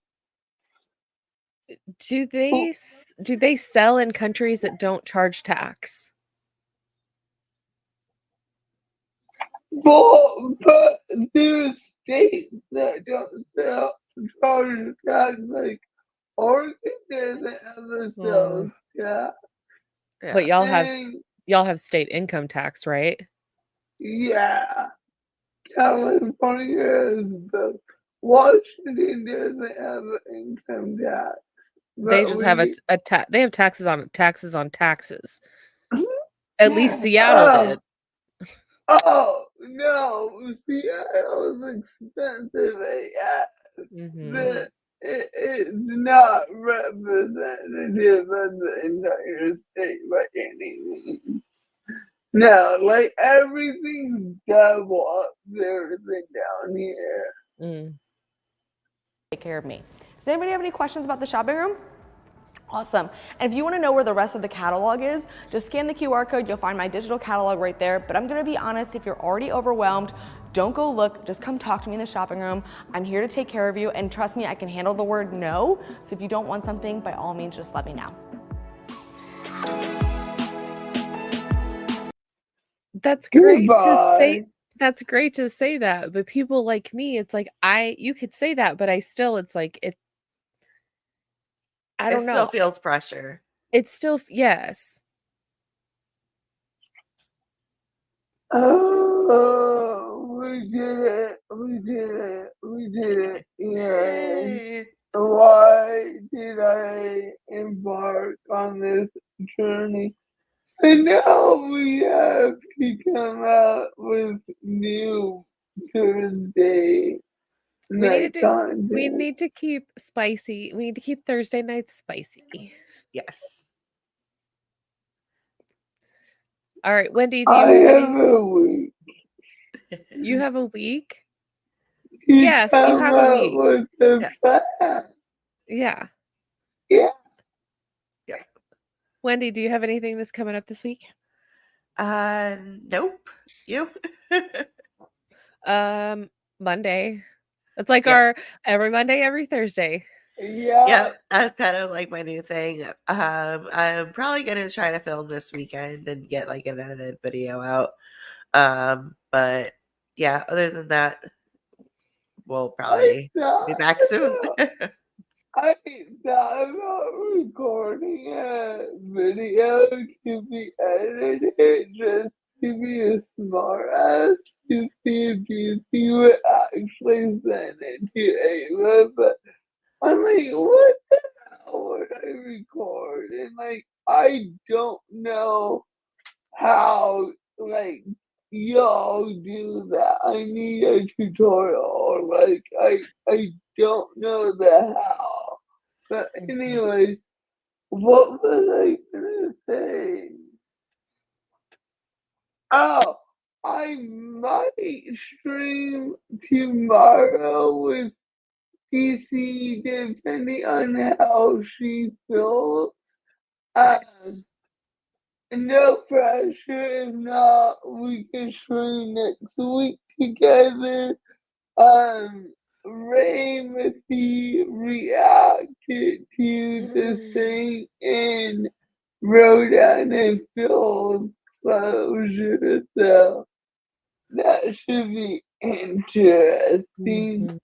Speaker 3: Do they sell in countries that don't charge tax?
Speaker 2: But there's states that don't charge tax, like Oregon doesn't have a sales tax.
Speaker 3: But y'all
Speaker 2: And
Speaker 3: have state income tax, right?
Speaker 2: yeah, California is the Washington doesn't have an income tax.
Speaker 3: They
Speaker 2: But
Speaker 3: just have
Speaker 2: we,
Speaker 3: they have taxes on taxes. At least Seattle did.
Speaker 2: Oh no, Seattle is expensive. It's not representative of the entire state by any means. No, like everything's double up there than down here.
Speaker 8: Take care of me. Does anybody have any questions about the shopping room? Awesome. And if you want to know where the rest of the catalog is, just scan the QR code. You'll find my digital catalog right there. But I'm going to be honest, if you're already overwhelmed, don't go look. Just come talk to me in the shopping room. I'm here to take care of you. And trust me, I can handle the word no. So if you don't want something, by all means, just let me know.
Speaker 3: That's great to say.
Speaker 2: Goodbye.
Speaker 3: That's great to say that. But people like me, it's like you could say that, but it's like I don't know.
Speaker 4: It still feels pressure.
Speaker 3: It's still, yes.
Speaker 2: Oh, we did it. Yeah. Why did I embark on this journey? And now we have to come out with new Thursday night content.
Speaker 3: We need to keep spicy. We need to keep Thursday nights spicy.
Speaker 4: Yes.
Speaker 3: All right, Wendy, do you
Speaker 2: I
Speaker 3: have
Speaker 2: have a week.
Speaker 3: You have a week?
Speaker 2: To
Speaker 3: Yes, you
Speaker 2: come
Speaker 3: have a
Speaker 2: out
Speaker 3: week.
Speaker 2: with the facts.
Speaker 3: Yeah.
Speaker 2: Yeah.
Speaker 4: Yeah.
Speaker 3: Wendy, do you have anything that's coming up this week?
Speaker 4: Nope. You?
Speaker 3: Monday. It's like our every Monday, every Thursday.
Speaker 2: Yeah.
Speaker 4: That's kind of like my new thing. I'm probably gonna try to film this weekend and get like an edited video out. But yeah, other than that, we'll probably be back soon.
Speaker 2: I thought about recording a video to be edited just to be a smart ass to see if you would actually send it to Ava, but I'm like, what the hell would I record? And like, I don't know how, like, y'all do that. I need a tutorial. Like, I don't know the how. But anyways, what was I gonna say? Oh, I might stream tomorrow with PC depending on how she feels. No pressure. If not, we can stream next week together. Raymond reacted to the thing in wrote down in full closure, so that should be interesting.
Speaker 3: Mhm.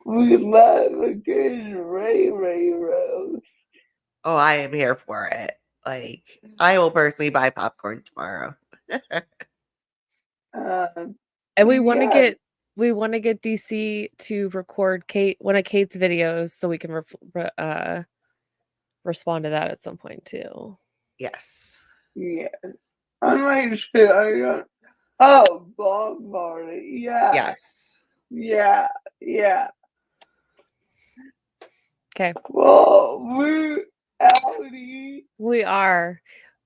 Speaker 2: We love a good Ray roast.
Speaker 4: Oh, I am here for it. Like, I will personally buy popcorn tomorrow.
Speaker 3: And we want to
Speaker 2: Yeah,
Speaker 3: get DC to record one of Kate's videos so we can respond to that at some point too.
Speaker 4: Yes.
Speaker 2: yes. I'm like, shit, I got. Oh, Bob Marley. Yeah,
Speaker 4: Yes.
Speaker 2: yeah, yeah.
Speaker 3: Okay.
Speaker 2: Well, we're outie.
Speaker 3: We are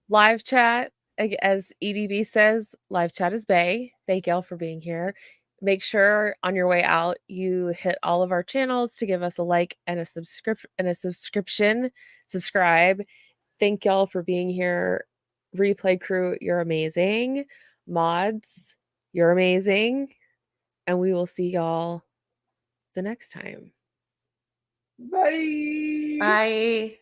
Speaker 3: live chat, as EDB says, live chat is Bay. Thank y'all for being here. Make sure on your way out you hit all of our channels to give us a like and a subscription. Subscribe. Thank y'all for being here. Replay crew, you're amazing. Mods, you're amazing. And we will see y'all the next time.
Speaker 2: Bye.
Speaker 4: Bye.